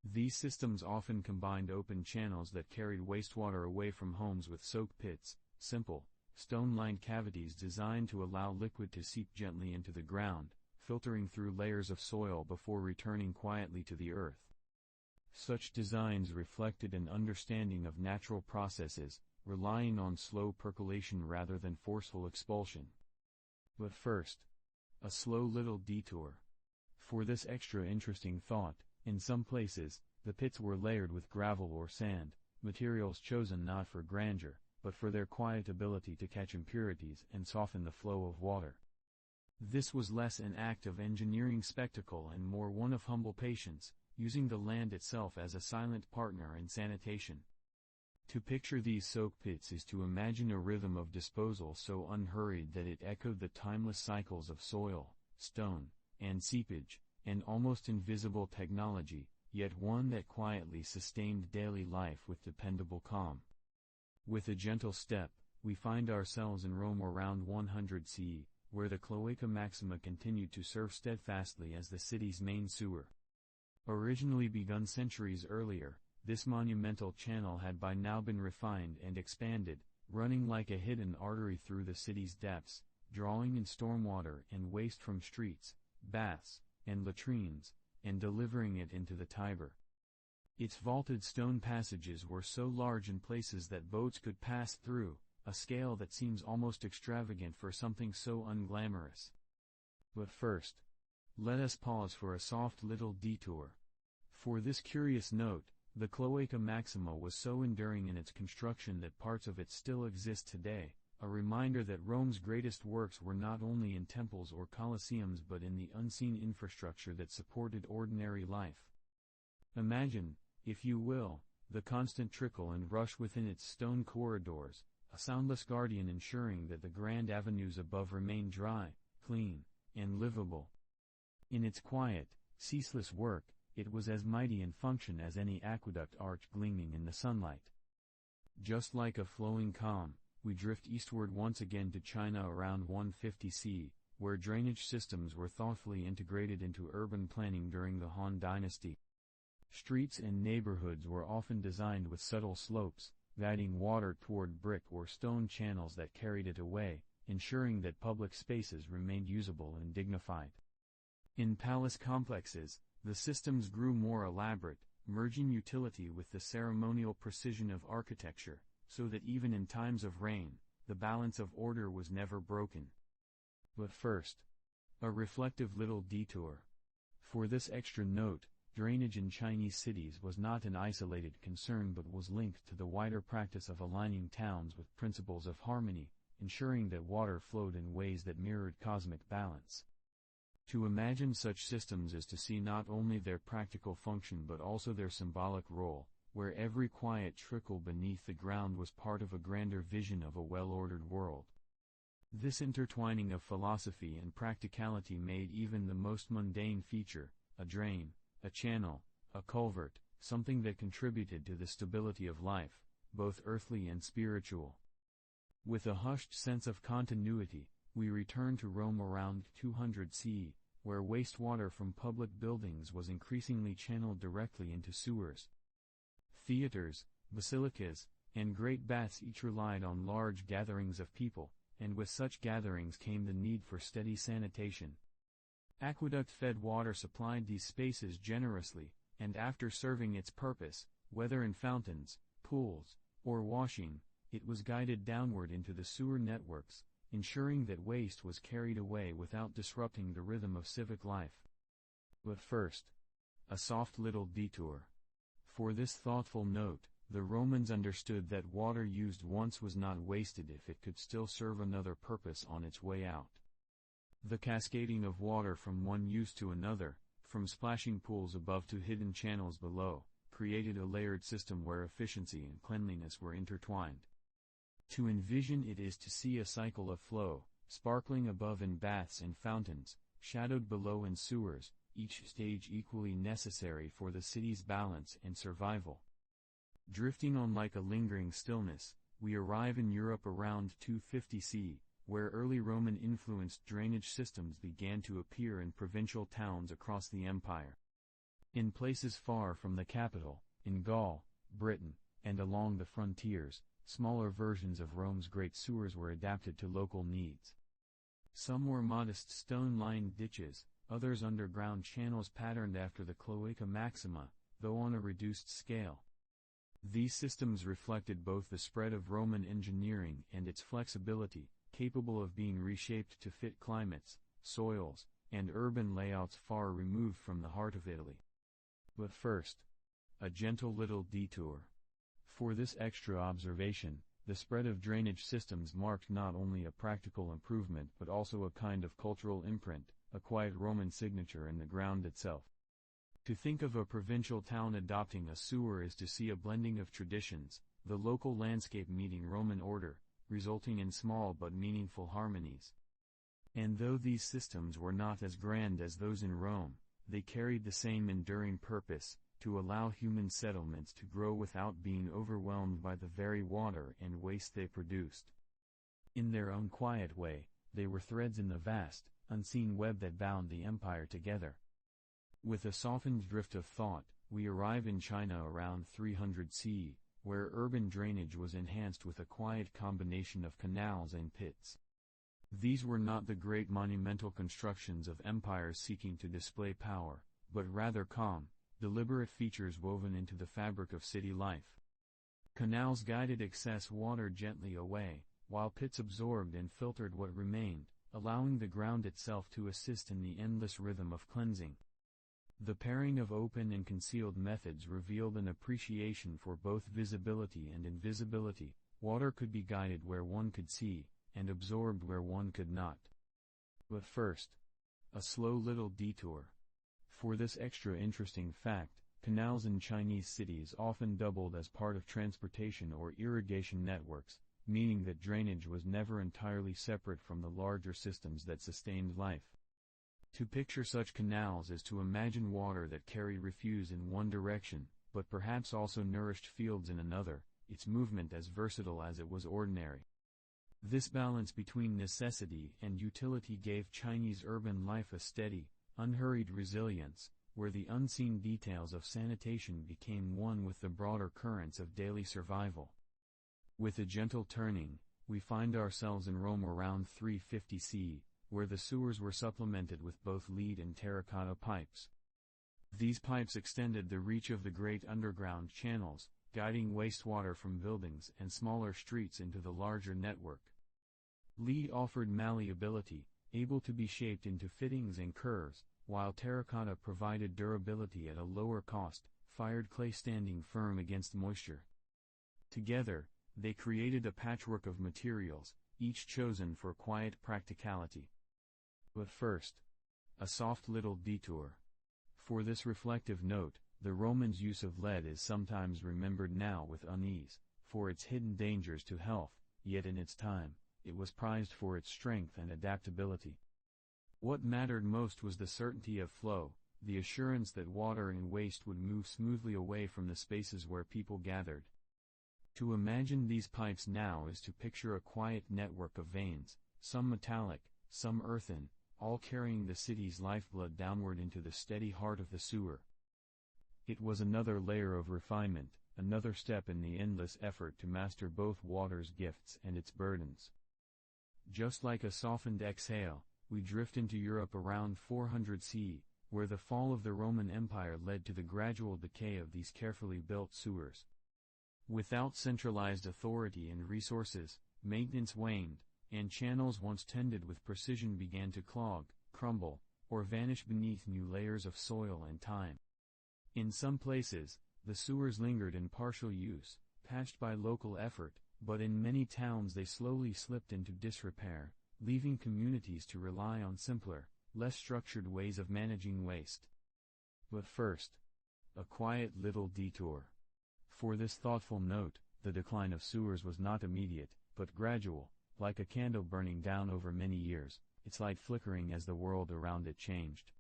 Speaker 1: These systems often combined open channels that carried wastewater away from homes with soak pits, simple, stone-lined cavities designed to allow liquid to seep gently into the ground, filtering through layers of soil before returning quietly to the earth. Such designs reflected an understanding of natural processes, relying on slow percolation rather than forceful expulsion. But first, a slow little detour. For this extra interesting thought, in some places, the pits were layered with gravel or sand, materials chosen not for grandeur, but for their quiet ability to catch impurities and soften the flow of water. This was less an act of engineering spectacle and more one of humble patience, using the land itself as a silent partner in sanitation. To picture these soak pits is to imagine a rhythm of disposal so unhurried that it echoed the timeless cycles of soil, stone, and seepage, an almost invisible technology, yet one that quietly sustained daily life with dependable calm. With a gentle step, we find ourselves in Rome around 100 CE, where the Cloaca Maxima continued to serve steadfastly as the city's main sewer. Originally begun centuries earlier, this monumental channel had by now been refined and expanded, running like a hidden artery through the city's depths, drawing in stormwater and waste from streets, baths, and latrines, and delivering it into the Tiber. Its vaulted stone passages were so large in places that boats could pass through, a scale that seems almost extravagant for something so unglamorous. But first, let us pause for a soft little detour. For this curious note, the Cloaca Maxima was so enduring in its construction that parts of it still exist today, a reminder that Rome's greatest works were not only in temples or colosseums but in the unseen infrastructure that supported ordinary life. Imagine, if you will, the constant trickle and rush within its stone corridors, a soundless guardian ensuring that the grand avenues above remain dry, clean, and livable. In its quiet, ceaseless work, it was as mighty in function as any aqueduct arch gleaming in the sunlight. Just like a flowing calm, we drift eastward once again to China around 150 CE, where drainage systems were thoughtfully integrated into urban planning during the Han Dynasty. Streets and neighborhoods were often designed with subtle slopes, guiding water toward brick or stone channels that carried it away, ensuring that public spaces remained usable and dignified. In palace complexes, the systems grew more elaborate, merging utility with the ceremonial precision of architecture, so that even in times of rain, the balance of order was never broken. But first, a reflective little detour. For this extra note, drainage in Chinese cities was not an isolated concern but was linked to the wider practice of aligning towns with principles of harmony, ensuring that water flowed in ways that mirrored cosmic balance. To imagine such systems is to see not only their practical function but also their symbolic role, where every quiet trickle beneath the ground was part of a grander vision of a well-ordered world. This intertwining of philosophy and practicality made even the most mundane feature, a drain, a channel, a culvert, something that contributed to the stability of life, both earthly and spiritual. With a hushed sense of continuity, we return to Rome around 200 CE, where wastewater from public buildings was increasingly channeled directly into sewers. Theaters, basilicas, and great baths each relied on large gatherings of people, and with such gatherings came the need for steady sanitation. Aqueduct-fed water supplied these spaces generously, and after serving its purpose, whether in fountains, pools, or washing, it was guided downward into the sewer networks, ensuring that waste was carried away without disrupting the rhythm of civic life. But first, a soft little detour. For this thoughtful note, the Romans understood that water used once was not wasted if it could still serve another purpose on its way out. The cascading of water from one use to another, from splashing pools above to hidden channels below, created a layered system where efficiency and cleanliness were intertwined. To envision it is to see a cycle of flow, sparkling above in baths and fountains, shadowed below in sewers, each stage equally necessary for the city's balance and survival. Drifting on like a lingering stillness, we arrive in Europe around 250 CE, where early Roman-influenced drainage systems began to appear in provincial towns across the empire. In places far from the capital, in Gaul, Britain, and along the frontiers, smaller versions of Rome's great sewers were adapted to local needs. Some were modest stone-lined ditches, others underground channels patterned after the Cloaca Maxima, though on a reduced scale. These systems reflected both the spread of Roman engineering and its flexibility, capable of being reshaped to fit climates, soils, and urban layouts far removed from the heart of Italy. But first, a gentle little detour. For this extra observation, the spread of drainage systems marked not only a practical improvement but also a kind of cultural imprint, a quiet Roman signature in the ground itself. To think of a provincial town adopting a sewer is to see a blending of traditions, the local landscape meeting Roman order, resulting in small but meaningful harmonies. And though these systems were not as grand as those in Rome, they carried the same enduring purpose, to allow human settlements to grow without being overwhelmed by the very water and waste they produced. In their own quiet way, they were threads in the vast, unseen web that bound the empire together. With a softened drift of thought, we arrive in China around 300 CE, where urban drainage was enhanced with a quiet combination of canals and pits. These were not the great monumental constructions of empires seeking to display power, but rather calm, deliberate features woven into the fabric of city life. Canals guided excess water gently away, while pits absorbed and filtered what remained, allowing the ground itself to assist in the endless rhythm of cleansing. The pairing of open and concealed methods revealed an appreciation for both visibility and invisibility. Water could be guided where one could see, and absorbed where one could not. But first, a slow little detour. For this extra interesting fact, canals in Chinese cities often doubled as part of transportation or irrigation networks, meaning that drainage was never entirely separate from the larger systems that sustained life. To picture such canals is to imagine water that carried refuse in one direction, but perhaps also nourished fields in another, its movement as versatile as it was ordinary. This balance between necessity and utility gave Chinese urban life a steady, unhurried resilience, where the unseen details of sanitation became one with the broader currents of daily survival. With a gentle turning, we find ourselves in Rome around 350 CE, where the sewers were supplemented with both lead and terracotta pipes. These pipes extended the reach of the great underground channels, guiding wastewater from buildings and smaller streets into the larger network. Lead offered malleability, able to be shaped into fittings and curves, while terracotta provided durability at a lower cost, fired clay standing firm against moisture. Together, they created a patchwork of materials, each chosen for quiet practicality. But first, a soft little detour. For this reflective note, the Romans' use of lead is sometimes remembered now with unease, for its hidden dangers to health, yet in its time, it was prized for its strength and adaptability. What mattered most was the certainty of flow, the assurance that water and waste would move smoothly away from the spaces where people gathered. To imagine these pipes now is to picture a quiet network of veins, some metallic, some earthen, all carrying the city's lifeblood downward into the steady heart of the sewer. It was another layer of refinement, another step in the endless effort to master both water's gifts and its burdens. Just like a softened exhale, we drift into Europe around 400 CE, where the fall of the Roman Empire led to the gradual decay of these carefully built sewers. Without centralized authority and resources, maintenance waned, and channels once tended with precision began to clog, crumble, or vanish beneath new layers of soil and time. In some places, the sewers lingered in partial use, patched by local effort, but in many towns they slowly slipped into disrepair, leaving communities to rely on simpler, less structured ways of managing waste. But first, a quiet little detour. For this thoughtful note, the decline of sewers was not immediate, but gradual, like a candle burning down over many years, its light flickering as the world around it changed.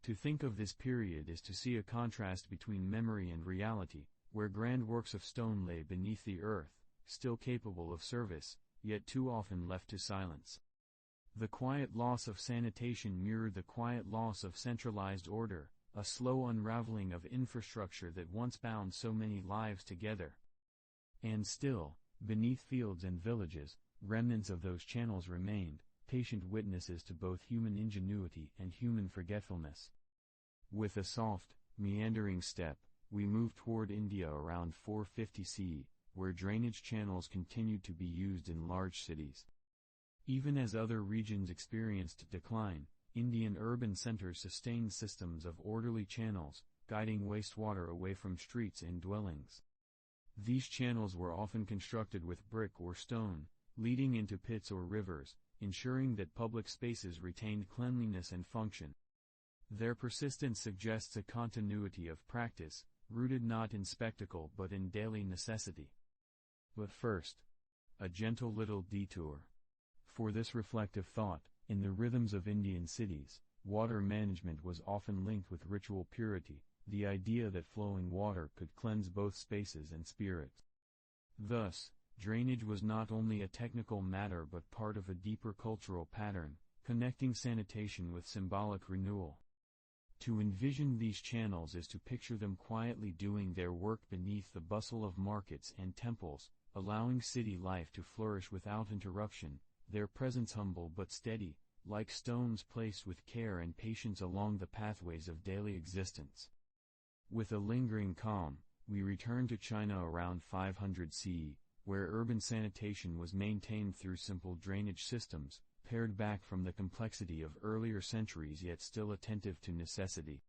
Speaker 1: To think of this period is to see a contrast between memory and reality, where grand works of stone lay beneath the earth, still capable of service, yet too often left to silence. The quiet loss of sanitation mirrored the quiet loss of centralized order, a slow unraveling of infrastructure that once bound so many lives together. And still, beneath fields and villages, remnants of those channels remained, patient witnesses to both human ingenuity and human forgetfulness. With a soft, meandering step, we move toward India around 450 CE, where drainage channels continued to be used in large cities. Even as other regions experienced decline, Indian urban centers sustained systems of orderly channels, guiding wastewater away from streets and dwellings. These channels were often constructed with brick or stone, leading into pits or rivers, ensuring that public spaces retained cleanliness and function. Their persistence suggests a continuity of practice, rooted not in spectacle but in daily necessity. But first, a gentle little detour. For this reflective thought, in the rhythms of Indian cities, water management was often linked with ritual purity, the idea that flowing water could cleanse both spaces and spirits. Thus, drainage was not only a technical matter but part of a deeper cultural pattern, connecting sanitation with symbolic renewal. To envision these channels is to picture them quietly doing their work beneath the bustle of markets and temples, allowing city life to flourish without interruption, their presence humble but steady, like stones placed with care and patience along the pathways of daily existence. With a lingering calm, we return to China around 500 CE, where urban sanitation was maintained through simple drainage systems, pared back from the complexity of earlier centuries yet still attentive to necessity.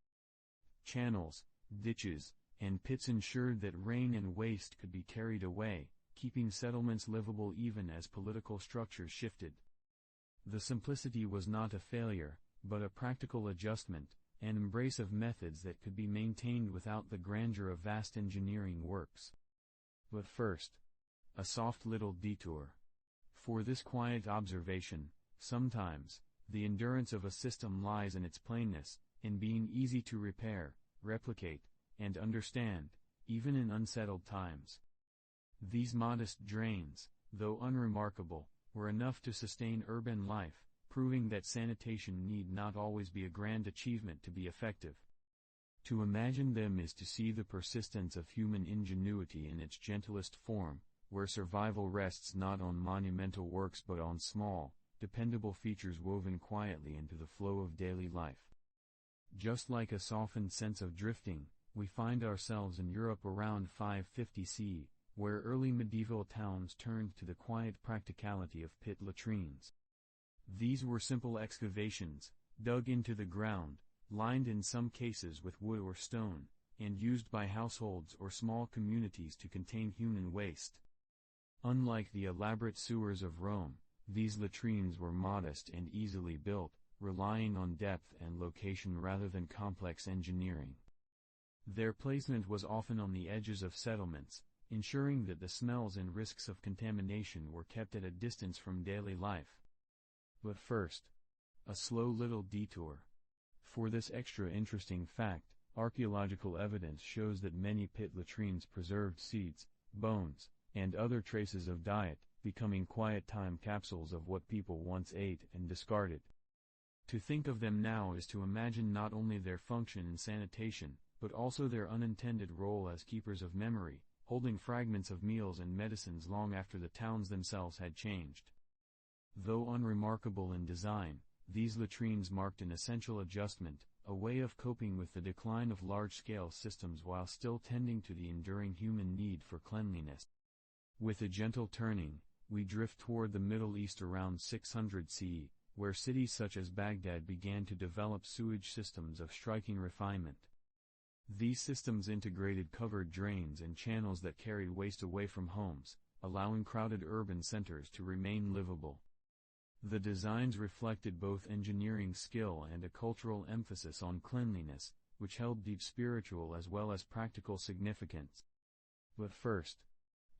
Speaker 1: Channels, ditches, and pits ensured that rain and waste could be carried away, keeping settlements livable even as political structures shifted. The simplicity was not a failure, but a practical adjustment, an embrace of methods that could be maintained without the grandeur of vast engineering works. But first, a soft little detour. For this quiet observation, sometimes, the endurance of a system lies in its plainness, in being easy to repair, replicate, and understand, even in unsettled times. These modest drains, though unremarkable, were enough to sustain urban life, proving that sanitation need not always be a grand achievement to be effective. To imagine them is to see the persistence of human ingenuity in its gentlest form, where survival rests not on monumental works but on small, dependable features woven quietly into the flow of daily life. Just like a softened sense of drifting, we find ourselves in Europe around 550 CE, where early medieval towns turned to the quiet practicality of pit latrines. These were simple excavations, dug into the ground, lined in some cases with wood or stone, and used by households or small communities to contain human waste. Unlike the elaborate sewers of Rome, these latrines were modest and easily built, relying on depth and location rather than complex engineering. Their placement was often on the edges of settlements, ensuring that the smells and risks of contamination were kept at a distance from daily life. But first, a slow little detour. For this extra interesting fact, archaeological evidence shows that many pit latrines preserved seeds, bones, and other traces of diet, becoming quiet time capsules of what people once ate and discarded. To think of them now is to imagine not only their function in sanitation, but also their unintended role as keepers of memory, holding fragments of meals and medicines long after the towns themselves had changed. Though unremarkable in design, These latrines marked an essential adjustment, a way of coping with the decline of large-scale systems while still tending to the enduring human need for cleanliness. With a gentle turning, we drift toward the Middle East around 600 CE, where cities such as Baghdad began to develop sewage systems of striking refinement. These systems integrated covered drains and channels that carried waste away from homes, allowing crowded urban centers to remain livable. The designs reflected both engineering skill and a cultural emphasis on cleanliness, which held deep spiritual as well as practical significance. But first,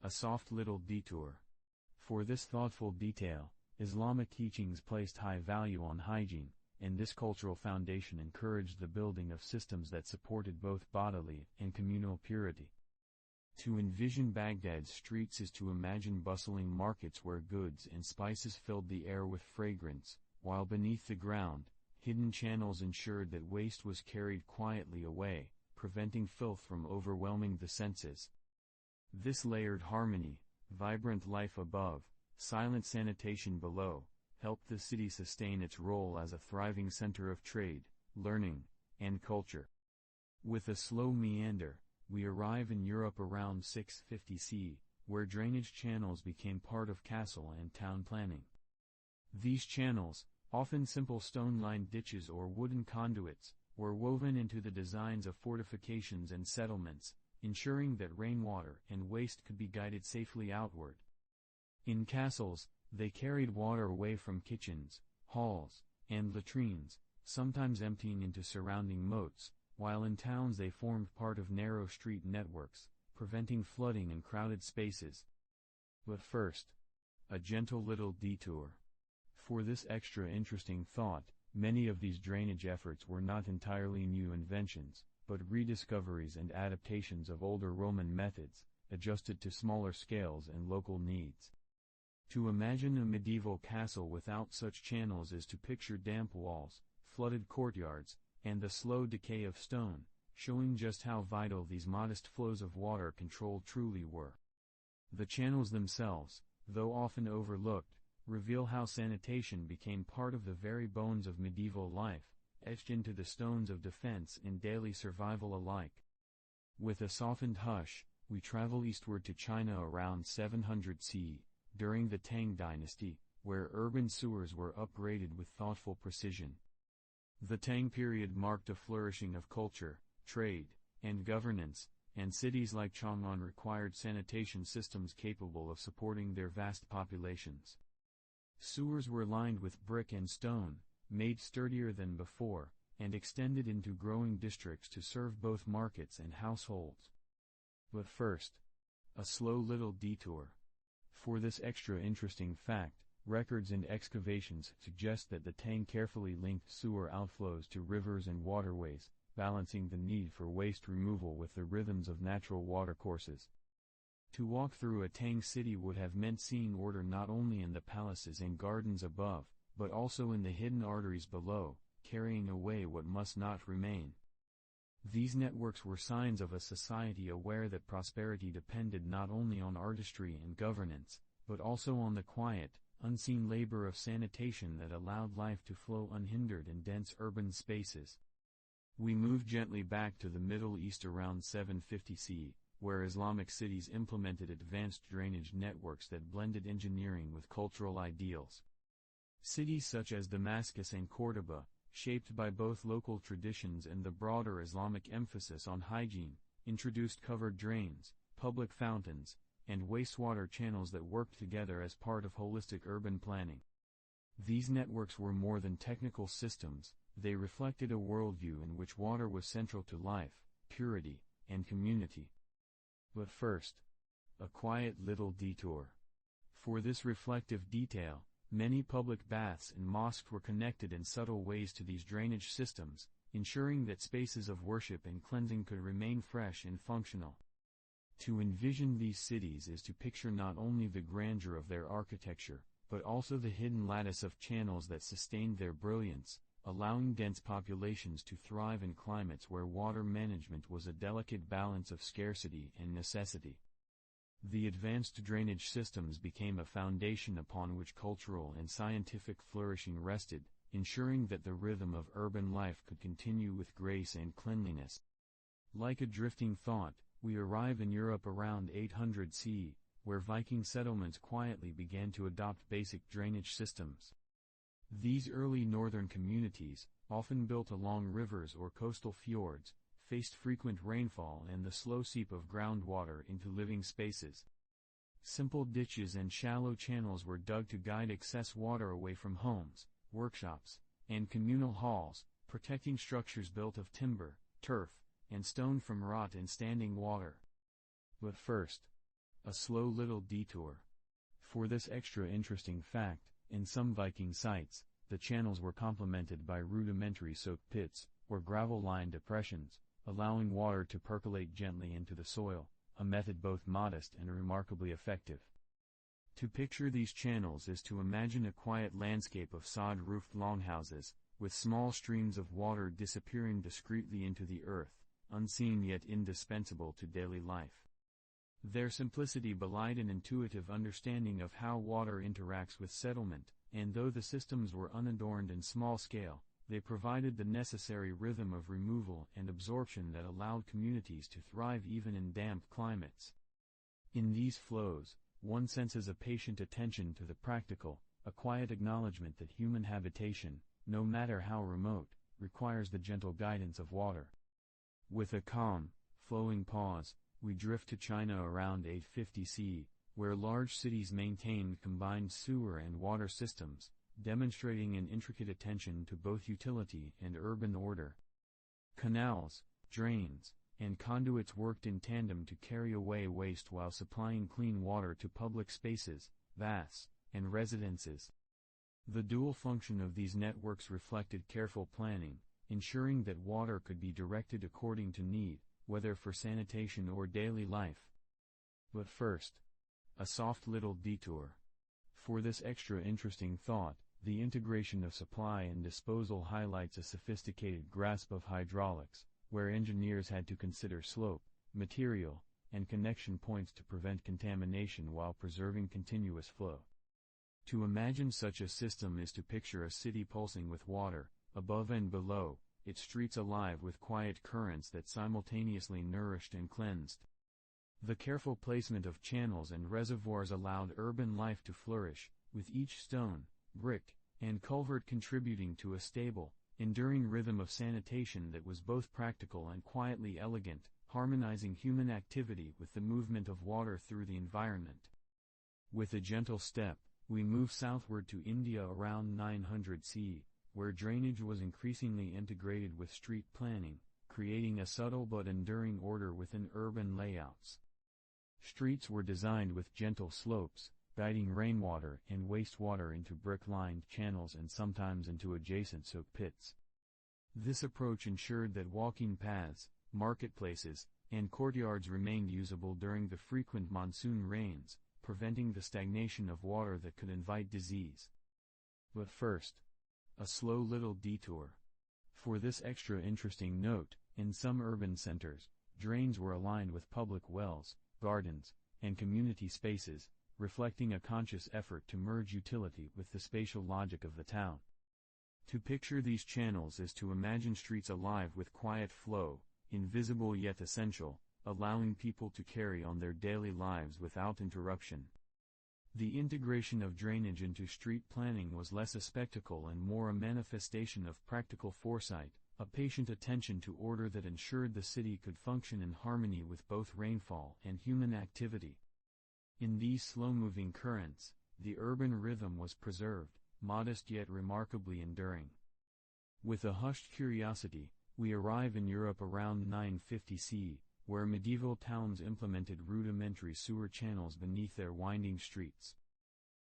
Speaker 1: a soft little detour. For this thoughtful detail, Islamic teachings placed high value on hygiene, and this cultural foundation encouraged the building of systems that supported both bodily and communal purity. To envision Baghdad's streets is to imagine bustling markets where goods and spices filled the air with fragrance, while beneath the ground, hidden channels ensured that waste was carried quietly away, preventing filth from overwhelming the senses. This layered harmony, vibrant life above, silent sanitation below, helped the city sustain its role as a thriving center of trade, learning, and culture. With a slow meander, we arrive in Europe around 650 CE, where drainage channels became part of castle and town planning. These channels, often simple stone-lined ditches or wooden conduits, were woven into the designs of fortifications and settlements, ensuring that rainwater and waste could be guided safely outward. In castles, they carried water away from kitchens, halls, and latrines, sometimes emptying into surrounding moats, while in towns they formed part of narrow street networks, preventing flooding in crowded spaces. But first, a gentle little detour. For this extra interesting thought, many of these drainage efforts were not entirely new inventions, but rediscoveries and adaptations of older Roman methods, adjusted to smaller scales and local needs. To imagine a medieval castle without such channels is to picture damp walls, flooded courtyards, and the slow decay of stone, showing just how vital these modest flows of water control truly were. The channels themselves, though often overlooked, reveal how sanitation became part of the very bones of medieval life, etched into the stones of defense and daily survival alike. With a softened hush, we travel eastward to China around 700 CE, during the Tang Dynasty, where urban sewers were upgraded with thoughtful precision. The Tang period marked a flourishing of culture, trade, and governance, and cities like Chang'an required sanitation systems capable of supporting their vast populations. Sewers were lined with brick and stone, made sturdier than before, and extended into growing districts to serve both markets and households. But first, a slow little detour. For this extra interesting fact, records and excavations suggest that the Tang carefully linked sewer outflows to rivers and waterways, balancing the need for waste removal with the rhythms of natural watercourses. To walk through a Tang city would have meant seeing order not only in the palaces and gardens above, but also in the hidden arteries below, carrying away what must not remain. These networks were signs of a society aware that prosperity depended not only on artistry and governance, but also on the quiet, unseen labor of sanitation that allowed life to flow unhindered in dense urban spaces. We move gently back to the Middle East around 750 CE, where Islamic cities implemented advanced drainage networks that blended engineering with cultural ideals. Cities such as Damascus and Cordoba, shaped by both local traditions and the broader Islamic emphasis on hygiene, introduced covered drains, public fountains, and wastewater channels that worked together as part of holistic urban planning. These networks were more than technical systems, they reflected a worldview in which water was central to life, purity, and community. But first, a quiet little detour. For this reflective detail, many public baths and mosques were connected in subtle ways to these drainage systems, ensuring that spaces of worship and cleansing could remain fresh and functional. To envision these cities is to picture not only the grandeur of their architecture, but also the hidden lattice of channels that sustained their brilliance, allowing dense populations to thrive in climates where water management was a delicate balance of scarcity and necessity. The advanced drainage systems became a foundation upon which cultural and scientific flourishing rested, ensuring that the rhythm of urban life could continue with grace and cleanliness. Like a drifting thought, we arrive in Europe around 800 CE, where Viking settlements quietly began to adopt basic drainage systems. These early northern communities, often built along rivers or coastal fjords, faced frequent rainfall and the slow seep of groundwater into living spaces. Simple ditches and shallow channels were dug to guide excess water away from homes, workshops, and communal halls, protecting structures built of timber, turf, and stone from rot and standing water. But first, a slow little detour. For this extra interesting fact, in some Viking sites, the channels were complemented by rudimentary soak pits, or gravel-lined depressions, allowing water to percolate gently into the soil, a method both modest and remarkably effective. To picture these channels is to imagine a quiet landscape of sod-roofed longhouses, with small streams of water disappearing discreetly into the earth, unseen yet indispensable to daily life. Their simplicity belied an intuitive understanding of how water interacts with settlement, and though the systems were unadorned and small-scale, they provided the necessary rhythm of removal and absorption that allowed communities to thrive even in damp climates. In these flows, one senses a patient attention to the practical, a quiet acknowledgement that human habitation, no matter how remote, requires the gentle guidance of water. With a calm, flowing pause, we drift to China around 850 CE, where large cities maintained combined sewer and water systems, demonstrating an intricate attention to both utility and urban order. Canals, drains, and conduits worked in tandem to carry away waste while supplying clean water to public spaces, baths, and residences. The dual function of these networks reflected careful planning, ensuring that water could be directed according to need, whether for sanitation or daily life. But first, a soft little detour. For this extra interesting thought, the integration of supply and disposal highlights a sophisticated grasp of hydraulics, where engineers had to consider slope, material, and connection points to prevent contamination while preserving continuous flow. To imagine such a system is to picture a city pulsing with water, above and below, its streets alive with quiet currents that simultaneously nourished and cleansed. The careful placement of channels and reservoirs allowed urban life to flourish, with each stone, brick, and culvert contributing to a stable, enduring rhythm of sanitation that was both practical and quietly elegant, harmonizing human activity with the movement of water through the environment. With a gentle step, we move southward to India around 900 CE, where drainage was increasingly integrated with street planning, creating a subtle but enduring order within urban layouts. Streets were designed with gentle slopes, guiding rainwater and wastewater into brick-lined channels and sometimes into adjacent soak pits. This approach ensured that walking paths, marketplaces, and courtyards remained usable during the frequent monsoon rains, preventing the stagnation of water that could invite disease. But first, a slow little detour. For this extra interesting note, in some urban centers, drains were aligned with public wells, gardens, and community spaces, reflecting a conscious effort to merge utility with the spatial logic of the town. To picture these channels is to imagine streets alive with quiet flow, invisible yet essential, allowing people to carry on their daily lives without interruption. The integration of drainage into street planning was less a spectacle and more a manifestation of practical foresight, a patient attention to order that ensured the city could function in harmony with both rainfall and human activity. In these slow-moving currents, the urban rhythm was preserved, modest yet remarkably enduring. With a hushed curiosity, we arrive in Europe around 950 CE, where medieval towns implemented rudimentary sewer channels beneath their winding streets.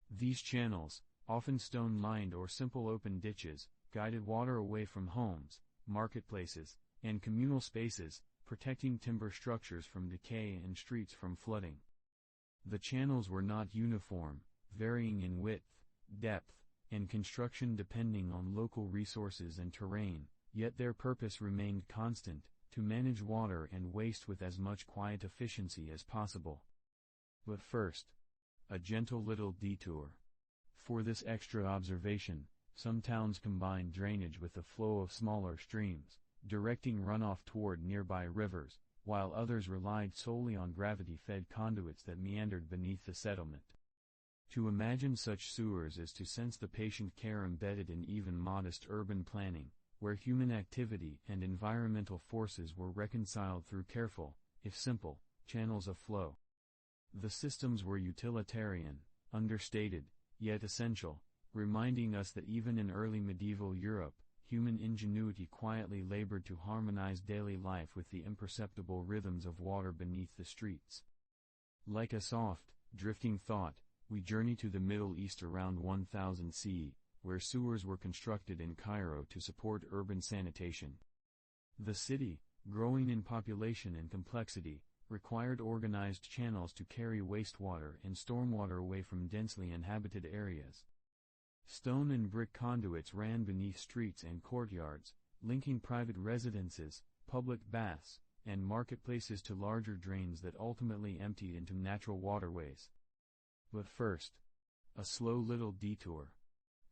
Speaker 1: These channels, often stone-lined or simple open ditches, guided water away from homes, marketplaces, and communal spaces, protecting timber structures from decay and streets from flooding. The channels were not uniform, varying in width, depth, and construction depending on local resources and terrain, yet their purpose remained constant, to manage water and waste with as much quiet efficiency as possible. But first, a gentle little detour. For this extra observation, Some towns combined drainage with the flow of smaller streams, directing runoff toward nearby rivers, while others relied solely on gravity-fed conduits that meandered beneath the settlement. To imagine such sewers is to sense the patient care embedded in even modest urban planning, where human activity and environmental forces were reconciled through careful, if simple, channels of flow. The systems were utilitarian, understated, yet essential, reminding us that even in early medieval Europe, human ingenuity quietly labored to harmonize daily life with the imperceptible rhythms of water beneath the streets. Like a soft, drifting thought, we journey to the Middle East around 1000 CE, where sewers were constructed in Cairo to support urban sanitation. The city, growing in population and complexity, required organized channels to carry wastewater and stormwater away from densely inhabited areas. Stone and brick conduits ran beneath streets and courtyards, linking private residences, public baths, and marketplaces to larger drains that ultimately emptied into natural waterways. But first, a slow little detour.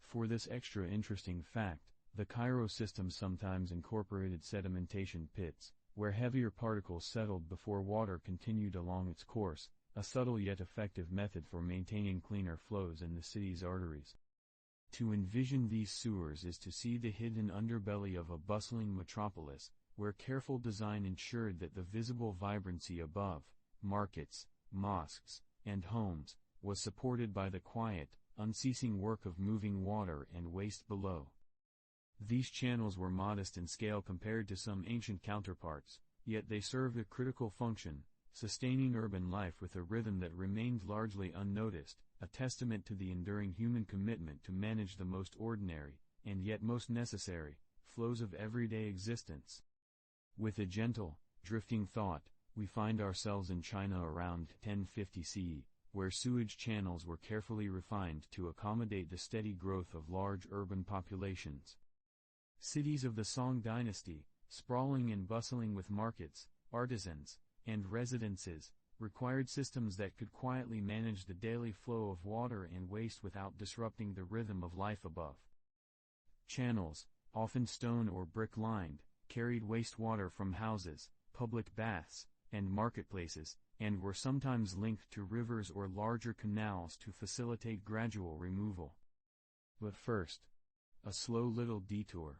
Speaker 1: For this extra interesting fact, the Cairo system sometimes incorporated sedimentation pits, where heavier particles settled before water continued along its course, a subtle yet effective method for maintaining cleaner flows in the city's arteries. To envision these sewers is to see the hidden underbelly of a bustling metropolis, where careful design ensured that the visible vibrancy above, markets, mosques, and homes, was supported by the quiet, unceasing work of moving water and waste below. These channels were modest in scale compared to some ancient counterparts, yet they served a critical function, sustaining urban life with a rhythm that remained largely unnoticed, a testament to the enduring human commitment to manage the most ordinary, and yet most necessary, flows of everyday existence. With a gentle, drifting thought, we find ourselves in China around 1050 CE, where sewage channels were carefully refined to accommodate the steady growth of large urban populations. Cities of the Song dynasty, sprawling and bustling with markets, artisans, and residences, required systems that could quietly manage the daily flow of water and waste without disrupting the rhythm of life above. Channels, often stone or brick-lined, carried wastewater from houses, public baths, and marketplaces, and were sometimes linked to rivers or larger canals to facilitate gradual removal. But first, a slow little detour.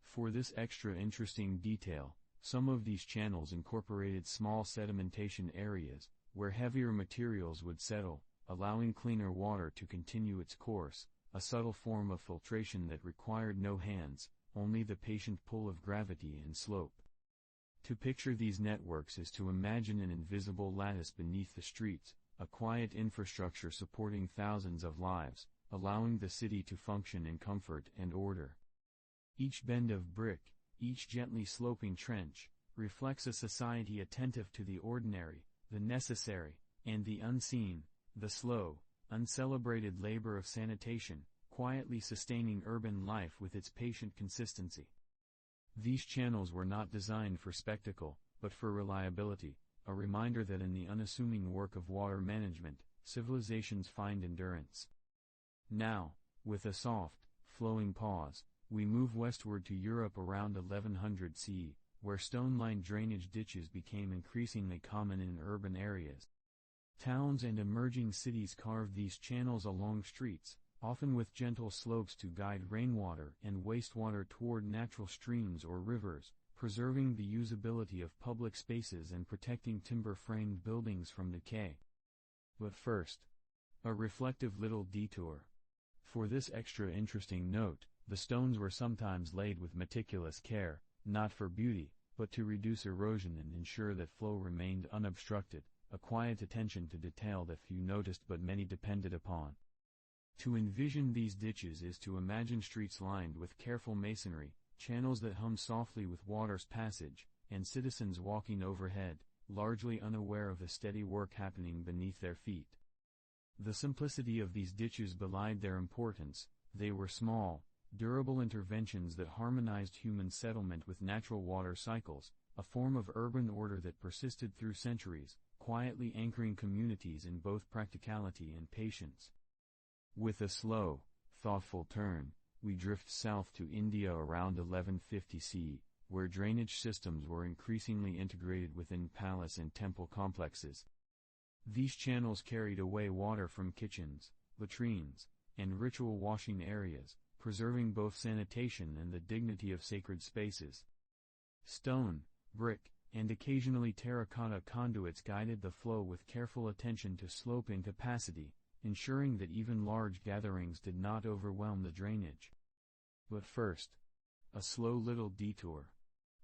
Speaker 1: For this extra interesting detail, some of these channels incorporated small sedimentation areas, where heavier materials would settle, allowing cleaner water to continue its course, a subtle form of filtration that required no hands, only the patient pull of gravity and slope. To picture these networks is to imagine an invisible lattice beneath the streets, a quiet infrastructure supporting thousands of lives, allowing the city to function in comfort and order. Each bend of brick, each gently sloping trench, reflects a society attentive to the ordinary, the necessary, and the unseen, the slow, uncelebrated labor of sanitation, quietly sustaining urban life with its patient consistency. These channels were not designed for spectacle, but for reliability, a reminder that in the unassuming work of water management, civilizations find endurance. Now, with a soft, flowing pause, we move westward to Europe around 1100 CE, where stone-lined drainage ditches became increasingly common in urban areas. Towns and emerging cities carved these channels along streets, often with gentle slopes to guide rainwater and wastewater toward natural streams or rivers, preserving the usability of public spaces and protecting timber-framed buildings from decay. But first, a reflective little detour. For this extra interesting note, the stones were sometimes laid with meticulous care, not for beauty, but to reduce erosion and ensure that flow remained unobstructed, a quiet attention to detail that few noticed but many depended upon. To envision these ditches is to imagine streets lined with careful masonry, channels that hum softly with water's passage, and citizens walking overhead, largely unaware of the steady work happening beneath their feet. The simplicity of these ditches belied their importance. They were small, durable interventions that harmonized human settlement with natural water cycles, a form of urban order that persisted through centuries, quietly anchoring communities in both practicality and patience. With a slow, thoughtful turn, we drift south to India around 1150 CE, where drainage systems were increasingly integrated within palace and temple complexes. These channels carried away water from kitchens, latrines, and ritual washing areas, preserving both sanitation and the dignity of sacred spaces. Stone, brick, and occasionally terracotta conduits guided the flow with careful attention to slope and capacity, ensuring that even large gatherings did not overwhelm the drainage. But first, a slow little detour.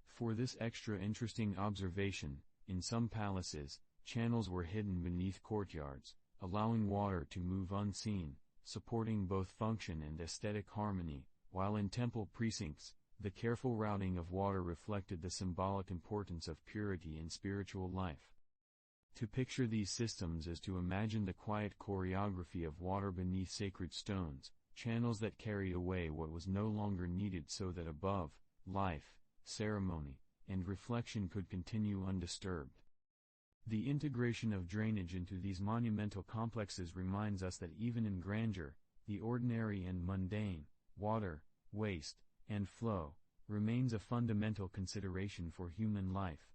Speaker 1: For this extra interesting observation, in some palaces, channels were hidden beneath courtyards, allowing water to move unseen, supporting both function and aesthetic harmony, while in temple precincts, the careful routing of water reflected the symbolic importance of purity in spiritual life. To picture these systems is to imagine the quiet choreography of water beneath sacred stones, channels that carried away what was no longer needed so that above, life, ceremony, and reflection could continue undisturbed. The integration of drainage into these monumental complexes reminds us that even in grandeur, the ordinary and mundane, water, waste, and flow, remains a fundamental consideration for human life.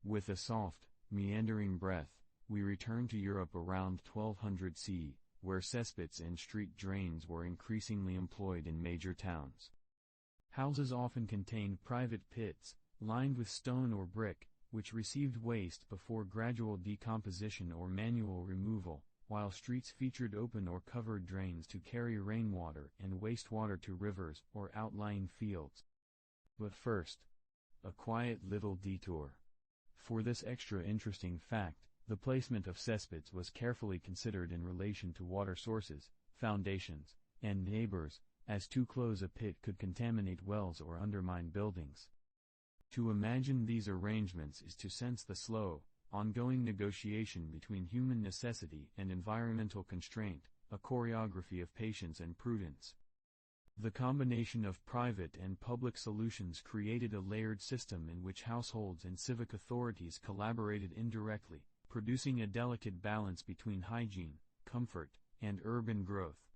Speaker 1: With a soft, meandering breath, we return to Europe around 1200 CE, where cesspits and street drains were increasingly employed in major towns. Houses often contained private pits, lined with stone or brick, which received waste before gradual decomposition or manual removal, while streets featured open or covered drains to carry rainwater and wastewater to rivers or outlying fields. But first, a quiet little detour. For this extra interesting fact, the placement of cesspits was carefully considered in relation to water sources, foundations, and neighbors, as too close a pit could contaminate wells or undermine buildings. To imagine these arrangements is to sense the slow, ongoing negotiation between human necessity and environmental constraint, a choreography of patience and prudence. The combination of private and public solutions created a layered system in which households and civic authorities collaborated indirectly, producing a delicate balance between hygiene, comfort, and urban growth.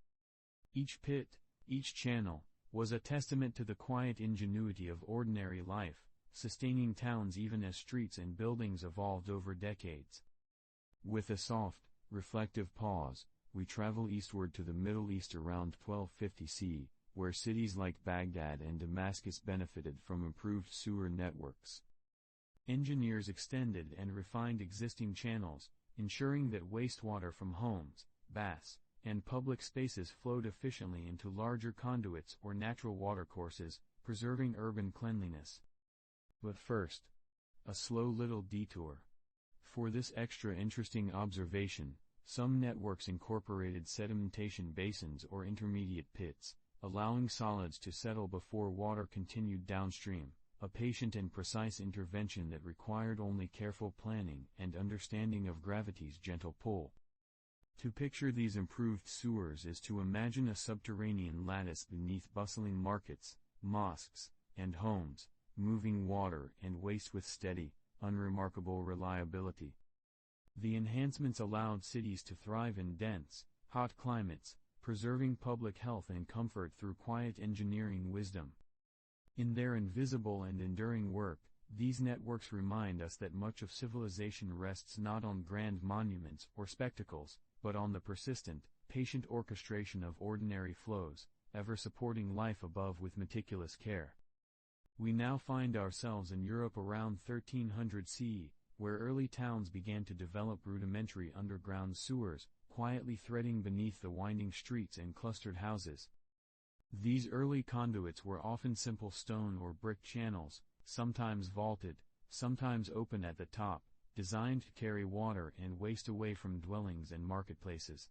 Speaker 1: Each pit, each channel, was a testament to the quiet ingenuity of ordinary life, sustaining towns even as streets and buildings evolved over decades. With a soft, reflective pause, we travel eastward to the Middle East around 1250 CE, where cities like Baghdad and Damascus benefited from improved sewer networks. Engineers extended and refined existing channels, ensuring that wastewater from homes, baths, and public spaces flowed efficiently into larger conduits or natural watercourses, preserving urban cleanliness. But first, a slow little detour. For this extra interesting observation, some networks incorporated sedimentation basins or intermediate pits, allowing solids to settle before water continued downstream, a patient and precise intervention that required only careful planning and understanding of gravity's gentle pull. To picture these improved sewers is to imagine a subterranean lattice beneath bustling markets, mosques, and homes, moving water and waste with steady, unremarkable reliability. The enhancements allowed cities to thrive in dense, hot climates, preserving public health and comfort through quiet engineering wisdom. In their invisible and enduring work, these networks remind us that much of civilization rests not on grand monuments or spectacles, but on the persistent, patient orchestration of ordinary flows, ever supporting life above with meticulous care. We now find ourselves in Europe around 1300 CE, where early towns began to develop rudimentary underground sewers, quietly threading beneath the winding streets and clustered houses. These early conduits were often simple stone or brick channels, sometimes vaulted, sometimes open at the top, designed to carry water and waste away from dwellings and marketplaces.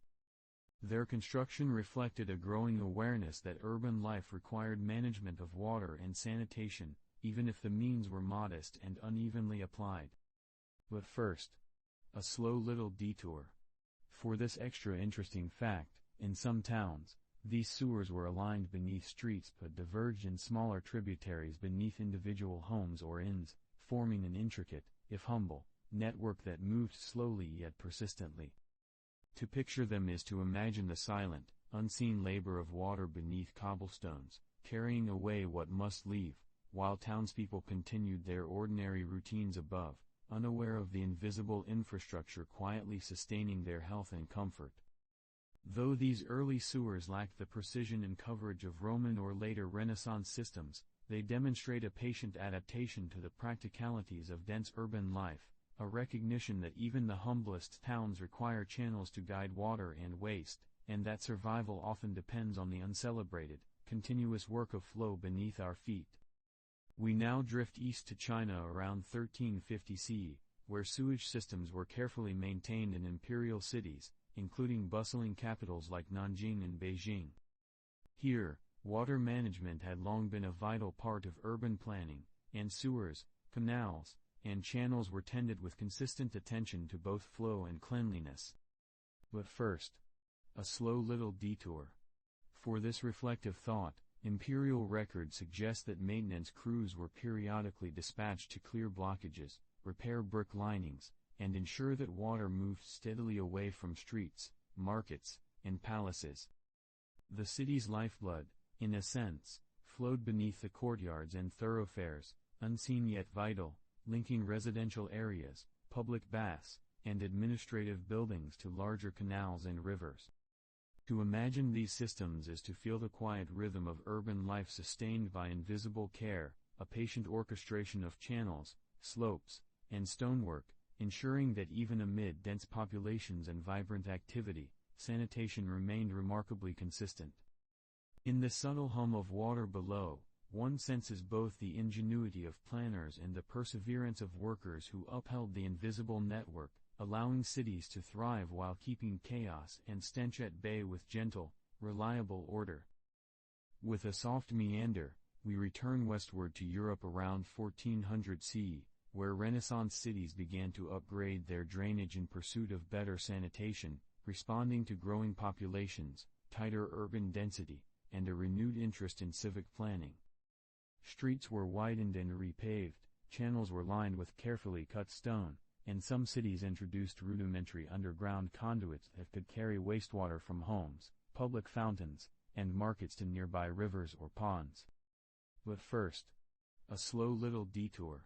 Speaker 1: Their construction reflected a growing awareness that urban life required management of water and sanitation, even if the means were modest and unevenly applied. But first, a slow little detour. For this extra interesting fact, in some towns, these sewers were aligned beneath streets but diverged in smaller tributaries beneath individual homes or inns, forming an intricate, if humble, network that moved slowly yet persistently. To picture them is to imagine the silent, unseen labor of water beneath cobblestones, carrying away what must leave, while townspeople continued their ordinary routines above, unaware of the invisible infrastructure quietly sustaining their health and comfort. Though these early sewers lacked the precision and coverage of Roman or later Renaissance systems, they demonstrate a patient adaptation to the practicalities of dense urban life, a recognition that even the humblest towns require channels to guide water and waste, and that survival often depends on the uncelebrated, continuous work of flow beneath our feet. We now drift east to China around 1350 CE, where sewage systems were carefully maintained in imperial cities, including bustling capitals like Nanjing and Beijing. Here, water management had long been a vital part of urban planning, and sewers, canals, and channels were tended with consistent attention to both flow and cleanliness. But first, a slow little detour. For this reflective thought, imperial records suggest that maintenance crews were periodically dispatched to clear blockages, repair brick linings, and ensure that water moved steadily away from streets, markets, and palaces. The city's lifeblood, in a sense, flowed beneath the courtyards and thoroughfares, unseen yet vital, linking residential areas, public baths, and administrative buildings to larger canals and rivers. To imagine these systems is to feel the quiet rhythm of urban life sustained by invisible care, a patient orchestration of channels, slopes, and stonework, ensuring that even amid dense populations and vibrant activity, sanitation remained remarkably consistent. In the subtle hum of water below, one senses both the ingenuity of planners and the perseverance of workers who upheld the invisible network, allowing cities to thrive while keeping chaos and stench at bay with gentle, reliable order. With a soft meander, we return westward to Europe around 1400 CE, where Renaissance cities began to upgrade their drainage in pursuit of better sanitation, responding to growing populations, tighter urban density, and a renewed interest in civic planning. Streets were widened and repaved, channels were lined with carefully cut stone, and some cities introduced rudimentary underground conduits that could carry wastewater from homes, public fountains, and markets to nearby rivers or ponds. But first, a slow little detour.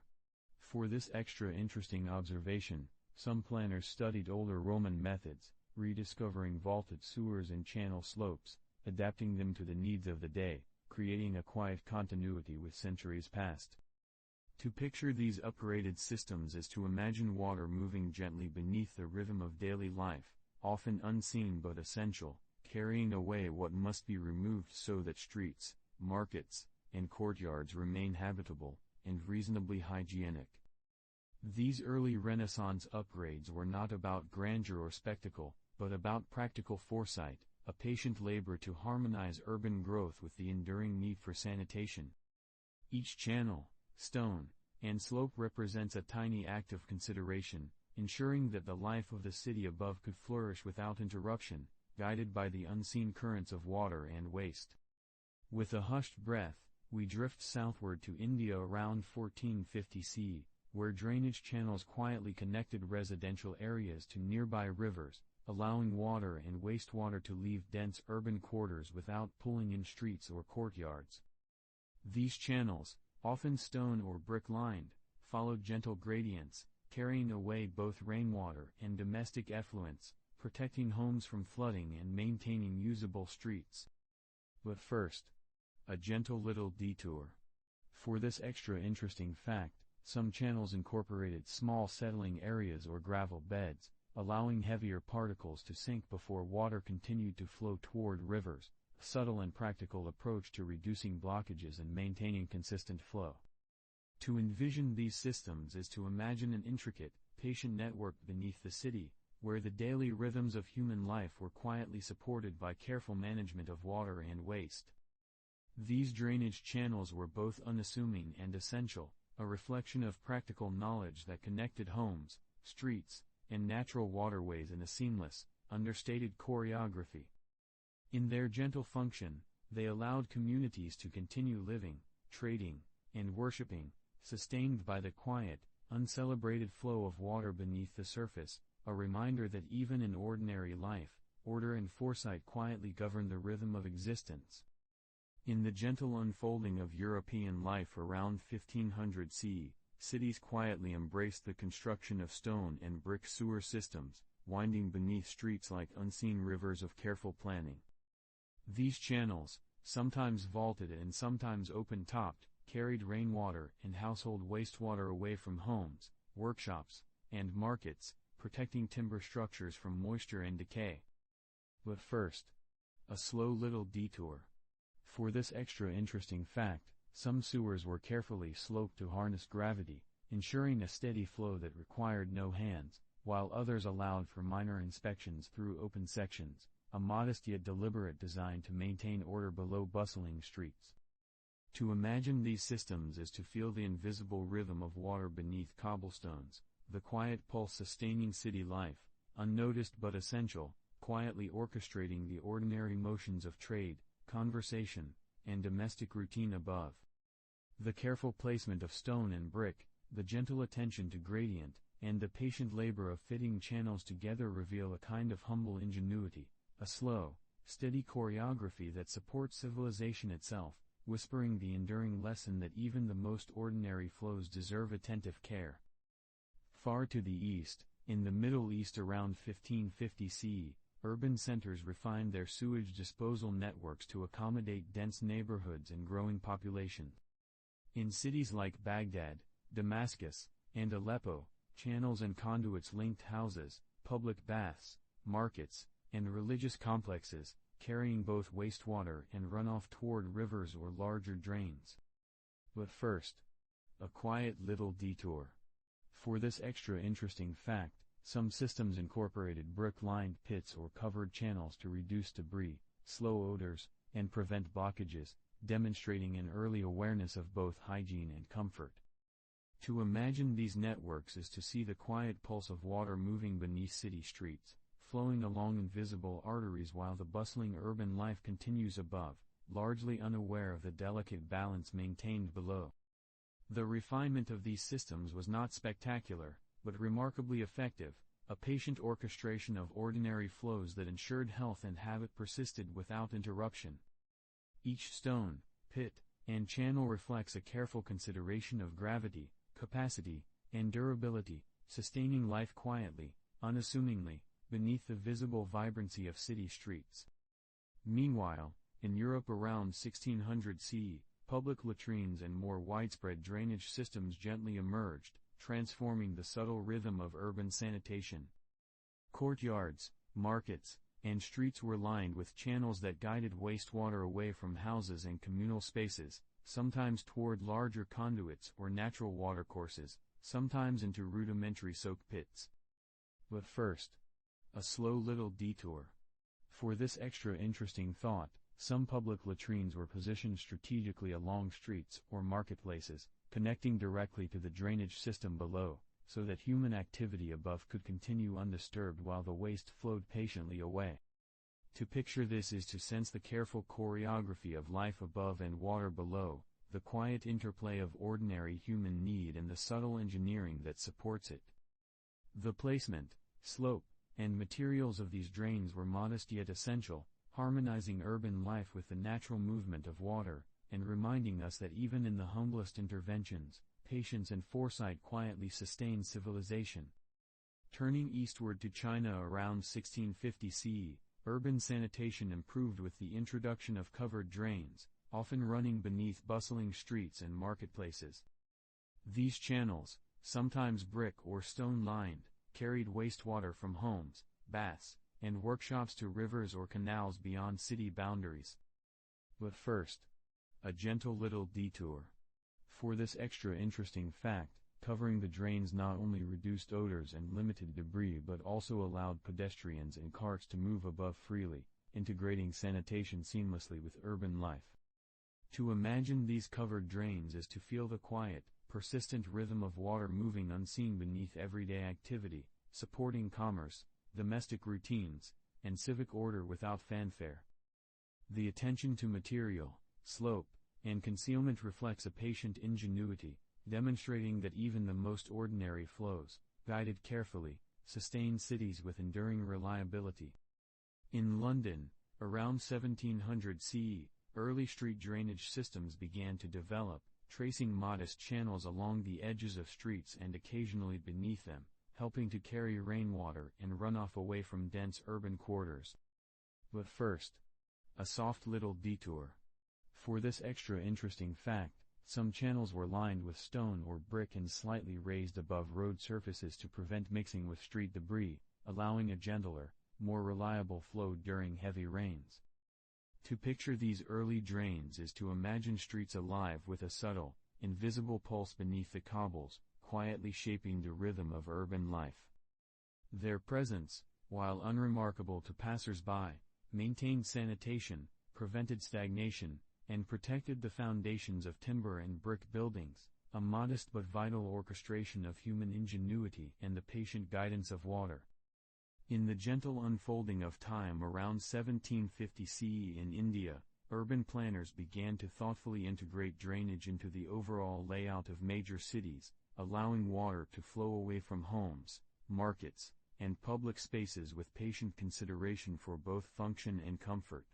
Speaker 1: For this extra interesting observation, some planners studied older Roman methods, rediscovering vaulted sewers and channel slopes, adapting them to the needs of the day, creating a quiet continuity with centuries past. To picture these upgraded systems is to imagine water moving gently beneath the rhythm of daily life, often unseen but essential, carrying away what must be removed so that streets, markets, and courtyards remain habitable and reasonably hygienic. These early Renaissance upgrades were not about grandeur or spectacle, but about practical foresight, a patient labor to harmonize urban growth with the enduring need for sanitation. Each channel, stone, and slope represents a tiny act of consideration, ensuring that the life of the city above could flourish without interruption, guided by the unseen currents of water and waste. With a hushed breath, we drift southward to India around 1450 CE, where drainage channels quietly connected residential areas to nearby rivers, allowing water and wastewater to leave dense urban quarters without pulling in streets or courtyards. These channels, often stone or brick-lined, followed gentle gradients, carrying away both rainwater and domestic effluents, protecting homes from flooding and maintaining usable streets. But first, a gentle little detour. For this extra interesting fact, some channels incorporated small settling areas or gravel beds, allowing heavier particles to sink before water continued to flow toward rivers, a subtle and practical approach to reducing blockages and maintaining consistent flow. To envision these systems is to imagine an intricate, patient network beneath the city, where the daily rhythms of human life were quietly supported by careful management of water and waste. These drainage channels were both unassuming and essential, a reflection of practical knowledge that connected homes, streets, and natural waterways in a seamless, understated choreography. In their gentle function, they allowed communities to continue living, trading, and worshipping, sustained by the quiet, uncelebrated flow of water beneath the surface, a reminder that even in ordinary life, order and foresight quietly govern the rhythm of existence. In the gentle unfolding of European life around 1500 CE, cities quietly embraced the construction of stone and brick sewer systems, winding beneath streets like unseen rivers of careful planning. These channels, sometimes vaulted and sometimes open-topped, carried rainwater and household wastewater away from homes, workshops, and markets, protecting timber structures from moisture and decay. But first, a slow little detour. For this extra interesting fact, some sewers were carefully sloped to harness gravity, ensuring a steady flow that required no hands, while others allowed for minor inspections through open sections, a modest yet deliberate design to maintain order below bustling streets. To imagine these systems is to feel the invisible rhythm of water beneath cobblestones, the quiet pulse sustaining city life, unnoticed but essential, quietly orchestrating the ordinary motions of trade, conversation, and domestic routine above. The careful placement of stone and brick, the gentle attention to gradient, and the patient labor of fitting channels together reveal a kind of humble ingenuity, a slow, steady choreography that supports civilization itself, whispering the enduring lesson that even the most ordinary flows deserve attentive care. Far to the east, in the Middle East around 1550 CE, urban centers refined their sewage disposal networks to accommodate dense neighborhoods and growing populations. In cities like Baghdad, Damascus, and Aleppo, channels and conduits linked houses, public baths, markets, and religious complexes, carrying both wastewater and runoff toward rivers or larger drains. But first, a quiet little detour. For this extra interesting fact, some systems incorporated brick-lined pits or covered channels to reduce debris, slow odors, and prevent blockages, demonstrating an early awareness of both hygiene and comfort. To imagine these networks is to see the quiet pulse of water moving beneath city streets, flowing along invisible arteries while the bustling urban life continues above, largely unaware of the delicate balance maintained below. The refinement of these systems was not spectacular, but remarkably effective, a patient orchestration of ordinary flows that ensured health and habit persisted without interruption. Each stone, pit, and channel reflects a careful consideration of gravity, capacity, and durability, sustaining life quietly, unassumingly, beneath the visible vibrancy of city streets. Meanwhile, in Europe around 1600 CE, public latrines and more widespread drainage systems gently emerged, transforming the subtle rhythm of urban sanitation. Courtyards, markets, and streets were lined with channels that guided wastewater away from houses and communal spaces, sometimes toward larger conduits or natural watercourses, sometimes into rudimentary soak pits. But first, a slow little detour. For this extra interesting thought, some public latrines were positioned strategically along streets or marketplaces, connecting directly to the drainage system below, so that human activity above could continue undisturbed while the waste flowed patiently away. To picture this is to sense the careful choreography of life above and water below, the quiet interplay of ordinary human need and the subtle engineering that supports it. The placement, slope, and materials of these drains were modest yet essential, harmonizing urban life with the natural movement of water, and reminding us that even in the humblest interventions, patience and foresight quietly sustain civilization. Turning eastward to China around 1650 CE, urban sanitation improved with the introduction of covered drains, often running beneath bustling streets and marketplaces. These channels, sometimes brick or stone-lined, carried wastewater from homes, baths, and workshops to rivers or canals beyond city boundaries. But first, a gentle little detour. For this extra interesting fact, covering the drains not only reduced odors and limited debris but also allowed pedestrians and carts to move above freely, integrating sanitation seamlessly with urban life. To imagine these covered drains is to feel the quiet, persistent rhythm of water moving unseen beneath everyday activity, supporting commerce, domestic routines, and civic order without fanfare. The attention to material, slope, and concealment reflects a patient ingenuity, demonstrating that even the most ordinary flows, guided carefully, sustain cities with enduring reliability. In London, around 1700 CE, early street drainage systems began to develop, tracing modest channels along the edges of streets and occasionally beneath them, helping to carry rainwater and runoff away from dense urban quarters. But first, a soft little detour. For this extra interesting fact, some channels were lined with stone or brick and slightly raised above road surfaces to prevent mixing with street debris, allowing a gentler, more reliable flow during heavy rains. To picture these early drains is to imagine streets alive with a subtle, invisible pulse beneath the cobbles, quietly shaping the rhythm of urban life. Their presence, while unremarkable to passers-by, maintained sanitation, prevented stagnation, and protected the foundations of timber and brick buildings, a modest but vital orchestration of human ingenuity and the patient guidance of water. In the gentle unfolding of time around 1750 CE in India, urban planners began to thoughtfully integrate drainage into the overall layout of major cities, allowing water to flow away from homes, markets, and public spaces with patient consideration for both function and comfort.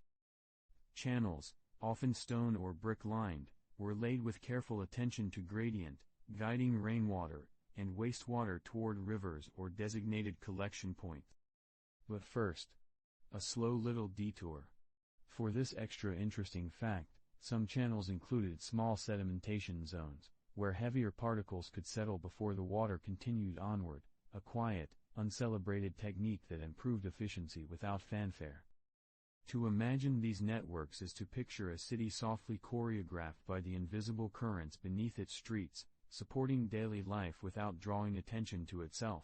Speaker 1: Channels, often stone or brick-lined, were laid with careful attention to gradient, guiding rainwater and wastewater toward rivers or designated collection points. But first, a slow little detour. For this extra interesting fact, some channels included small sedimentation zones, where heavier particles could settle before the water continued onward, a quiet, uncelebrated technique that improved efficiency without fanfare. To imagine these networks is to picture a city softly choreographed by the invisible currents beneath its streets, supporting daily life without drawing attention to itself.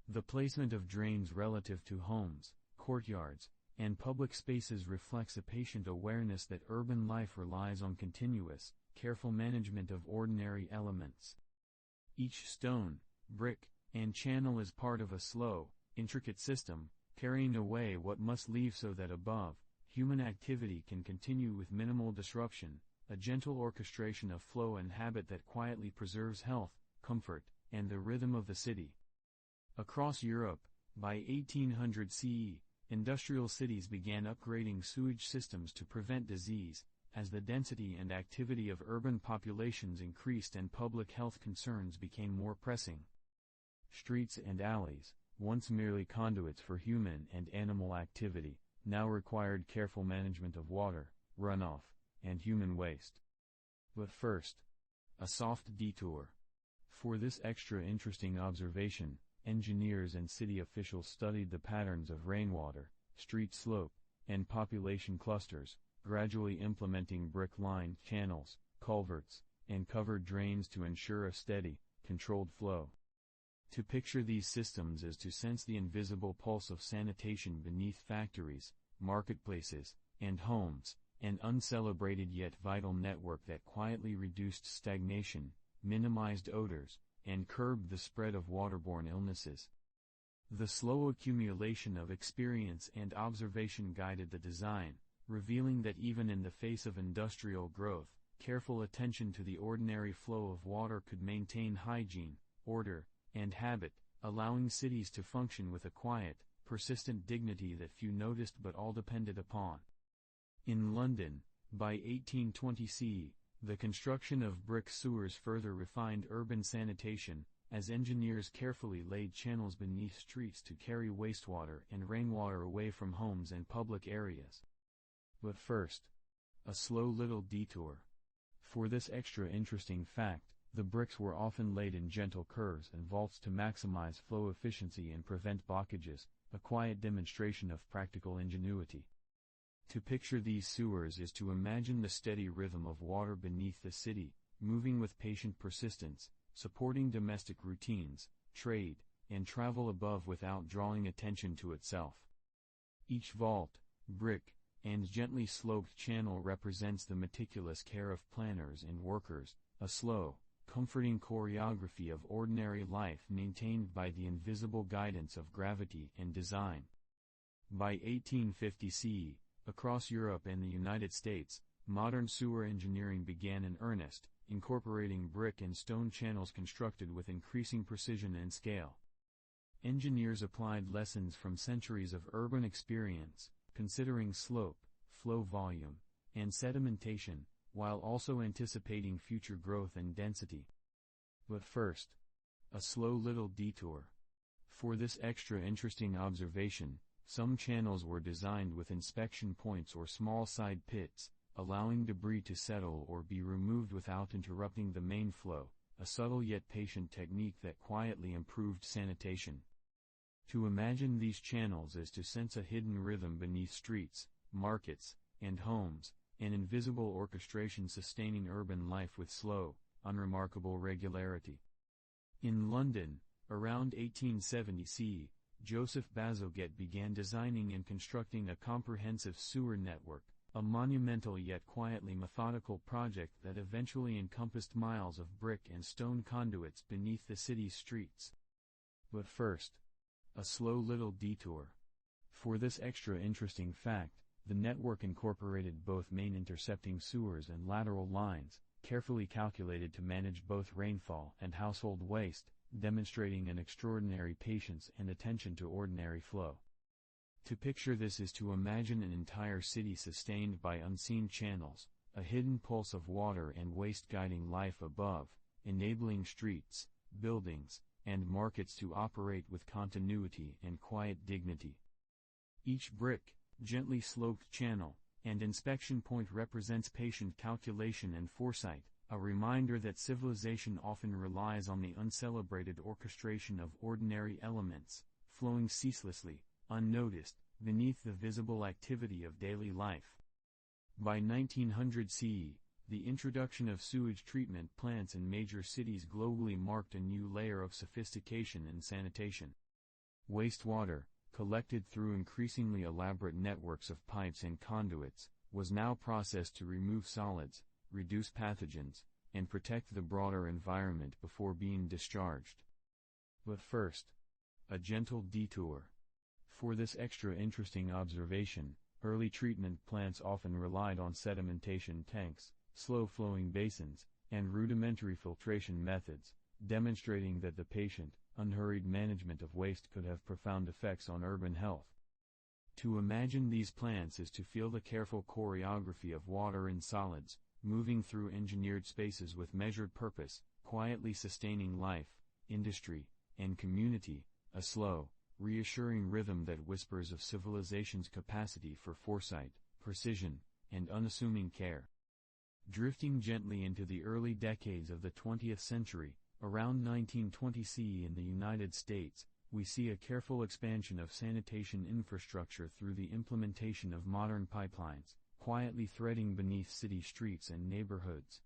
Speaker 1: The placement of drains relative to homes, courtyards, and public spaces reflects a patient awareness that urban life relies on continuous, careful management of ordinary elements. Each stone, brick, and channel is part of a slow, intricate system, carrying away what must leave so that above, human activity can continue with minimal disruption, a gentle orchestration of flow and habit that quietly preserves health, comfort, and the rhythm of the city. Across Europe, by 1800 CE, industrial cities began upgrading sewage systems to prevent disease, as the density and activity of urban populations increased and public health concerns became more pressing. Streets and alleys, once merely conduits for human and animal activity, now required careful management of water, runoff, and human waste. But first, a soft detour. For this extra interesting observation, engineers and city officials studied the patterns of rainwater, street slope, and population clusters, gradually implementing brick-lined channels, culverts, and covered drains to ensure a steady, controlled flow. To picture these systems is to sense the invisible pulse of sanitation beneath factories, marketplaces, and homes, an uncelebrated yet vital network that quietly reduced stagnation, minimized odors, and curbed the spread of waterborne illnesses. The slow accumulation of experience and observation guided the design, revealing that even in the face of industrial growth, careful attention to the ordinary flow of water could maintain hygiene, order, and habit, allowing cities to function with a quiet, persistent dignity that few noticed but all depended upon. In London, by 1820 CE, the construction of brick sewers further refined urban sanitation, as engineers carefully laid channels beneath streets to carry wastewater and rainwater away from homes and public areas. But first, a slow little detour. For this extra interesting fact, the bricks were often laid in gentle curves and vaults to maximize flow efficiency and prevent blockages, a quiet demonstration of practical ingenuity. To picture these sewers is to imagine the steady rhythm of water beneath the city, moving with patient persistence, supporting domestic routines, trade, and travel above without drawing attention to itself. Each vault, brick, and gently sloped channel represents the meticulous care of planners and workers, a slow, comforting choreography of ordinary life maintained by the invisible guidance of gravity and design. By 1850 CE, across Europe and the United States, modern sewer engineering began in earnest, incorporating brick and stone channels constructed with increasing precision and scale. engineers applied lessons from centuries of urban experience, considering slope, flow volume, and sedimentation, while also anticipating future growth and density. But first, a slow little detour. For this extra interesting observation, some channels were designed with inspection points or small side pits, allowing debris to settle or be removed without interrupting the main flow, a subtle yet patient technique that quietly improved sanitation. To imagine these channels is to sense a hidden rhythm beneath streets, markets, and homes, an invisible orchestration sustaining urban life with slow, unremarkable regularity. In London, around 1870 CE, Joseph Bazalgette began designing and constructing a comprehensive sewer network, a monumental yet quietly methodical project that eventually encompassed miles of brick and stone conduits beneath the city's streets. But first, a slow little detour. For this extra interesting fact, the network incorporated both main intercepting sewers and lateral lines, carefully calculated to manage both rainfall and household waste, demonstrating an extraordinary patience and attention to ordinary flow. To picture this is to imagine an entire city sustained by unseen channels, a hidden pulse of water and waste guiding life above, enabling streets, buildings, and markets to operate with continuity and quiet dignity. Each brick, gently sloped channel, and inspection point represents patient calculation and foresight, a reminder that civilization often relies on the uncelebrated orchestration of ordinary elements, flowing ceaselessly, unnoticed, beneath the visible activity of daily life. By 1900 CE, the introduction of sewage treatment plants in major cities globally marked a new layer of sophistication in sanitation. Wastewater, collected through increasingly elaborate networks of pipes and conduits, was now processed to remove solids, reduce pathogens, and protect the broader environment before being discharged. But first, a gentle detour. For this extra interesting observation, early treatment plants often relied on sedimentation tanks, slow-flowing basins, and rudimentary filtration methods, demonstrating that the patient, unhurried management of waste could have profound effects on urban health. To imagine these plants is to feel the careful choreography of water and solids, moving through engineered spaces with measured purpose, quietly sustaining life, industry, and community, a slow, reassuring rhythm that whispers of civilization's capacity for foresight, precision, and unassuming care. Drifting gently into the early decades of the 20th century, around 1920 CE in the United States, we see a careful expansion of sanitation infrastructure through the implementation of modern pipelines, quietly threading beneath city streets and neighborhoods.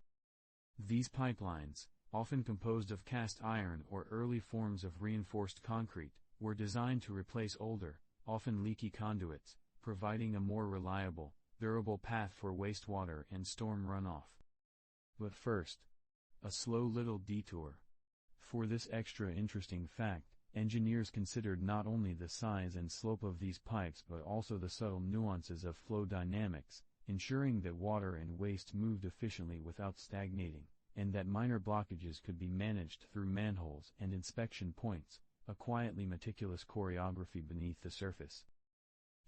Speaker 1: These pipelines, often composed of cast iron or early forms of reinforced concrete, were designed to replace older, often leaky conduits, providing a more reliable, durable path for wastewater and storm runoff. But first, a slow little detour. For this extra interesting fact, engineers considered not only the size and slope of these pipes but also the subtle nuances of flow dynamics, ensuring that water and waste moved efficiently without stagnating, and that minor blockages could be managed through manholes and inspection points, a quietly meticulous choreography beneath the surface.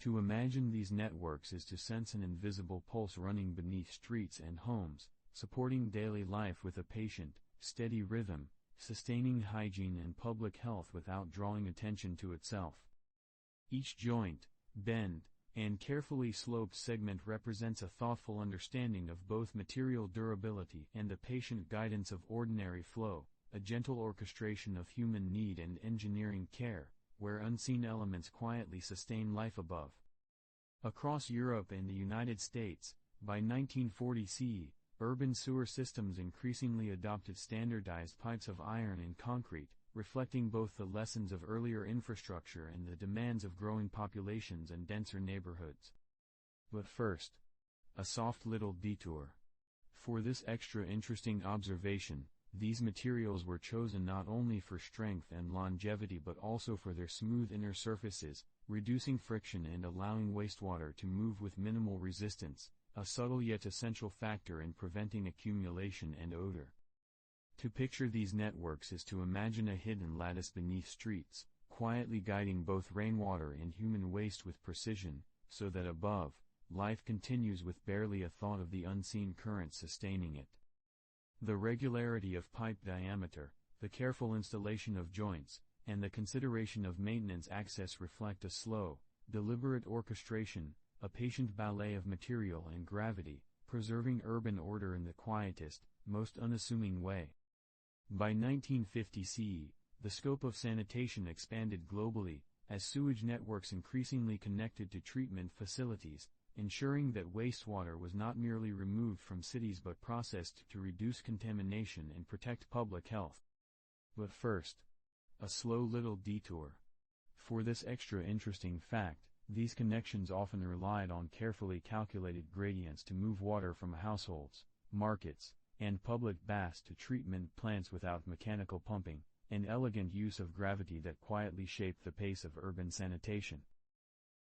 Speaker 1: To imagine these networks is to sense an invisible pulse running beneath streets and homes, supporting daily life with a patient, steady rhythm, sustaining hygiene and public health without drawing attention to itself. Each joint, bend, and carefully sloped segment represents a thoughtful understanding of both material durability and the patient guidance of ordinary flow, a gentle orchestration of human need and engineering care, where unseen elements quietly sustain life above. Across Europe and the United States, by 1940 CE, urban sewer systems increasingly adopted standardized pipes of iron and concrete, reflecting both the lessons of earlier infrastructure and the demands of growing populations and denser neighborhoods. But first, a soft little detour. For this extra interesting observation, these materials were chosen not only for strength and longevity but also for their smooth inner surfaces, reducing friction and allowing wastewater to move with minimal resistance, a subtle yet essential factor in preventing accumulation and odor. To picture these networks is to imagine a hidden lattice beneath streets, quietly guiding both rainwater and human waste with precision, so that above, life continues with barely a thought of the unseen current sustaining it. The regularity of pipe diameter, the careful installation of joints, and the consideration of maintenance access reflect a slow, deliberate orchestration, a patient ballet of material and gravity, preserving urban order in the quietest, most unassuming way. By 1950 CE, the scope of sanitation expanded globally, as sewage networks increasingly connected to treatment facilities, ensuring that wastewater was not merely removed from cities but processed to reduce contamination and protect public health. But first, a slow little detour. For this extra interesting fact, these connections often relied on carefully calculated gradients to move water from households, markets, and public baths to treatment plants without mechanical pumping, an elegant use of gravity that quietly shaped the pace of urban sanitation.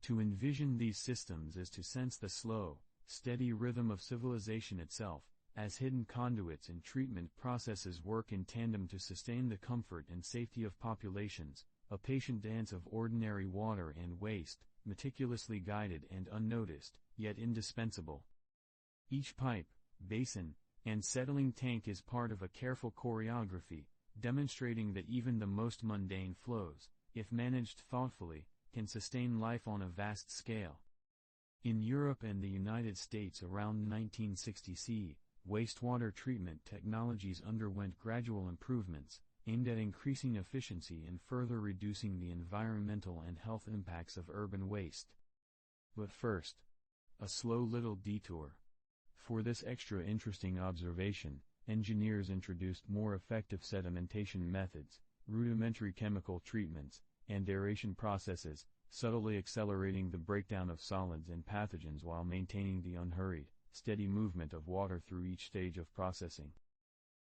Speaker 1: To envision these systems is to sense the slow, steady rhythm of civilization itself, as hidden conduits and treatment processes work in tandem to sustain the comfort and safety of populations, a patient dance of ordinary water and waste, meticulously guided and unnoticed, yet indispensable. Each pipe, basin, and settling tank is part of a careful choreography, demonstrating that even the most mundane flows, if managed thoughtfully, can sustain life on a vast scale. In Europe and the United States around 1960 CE, wastewater treatment technologies underwent gradual improvements, aimed at increasing efficiency and further reducing the environmental and health impacts of urban waste. But first, a slow little detour. For this extra interesting observation, engineers introduced more effective sedimentation methods, rudimentary chemical treatments, and aeration processes, subtly accelerating the breakdown of solids and pathogens while maintaining the unhurried, steady movement of water through each stage of processing.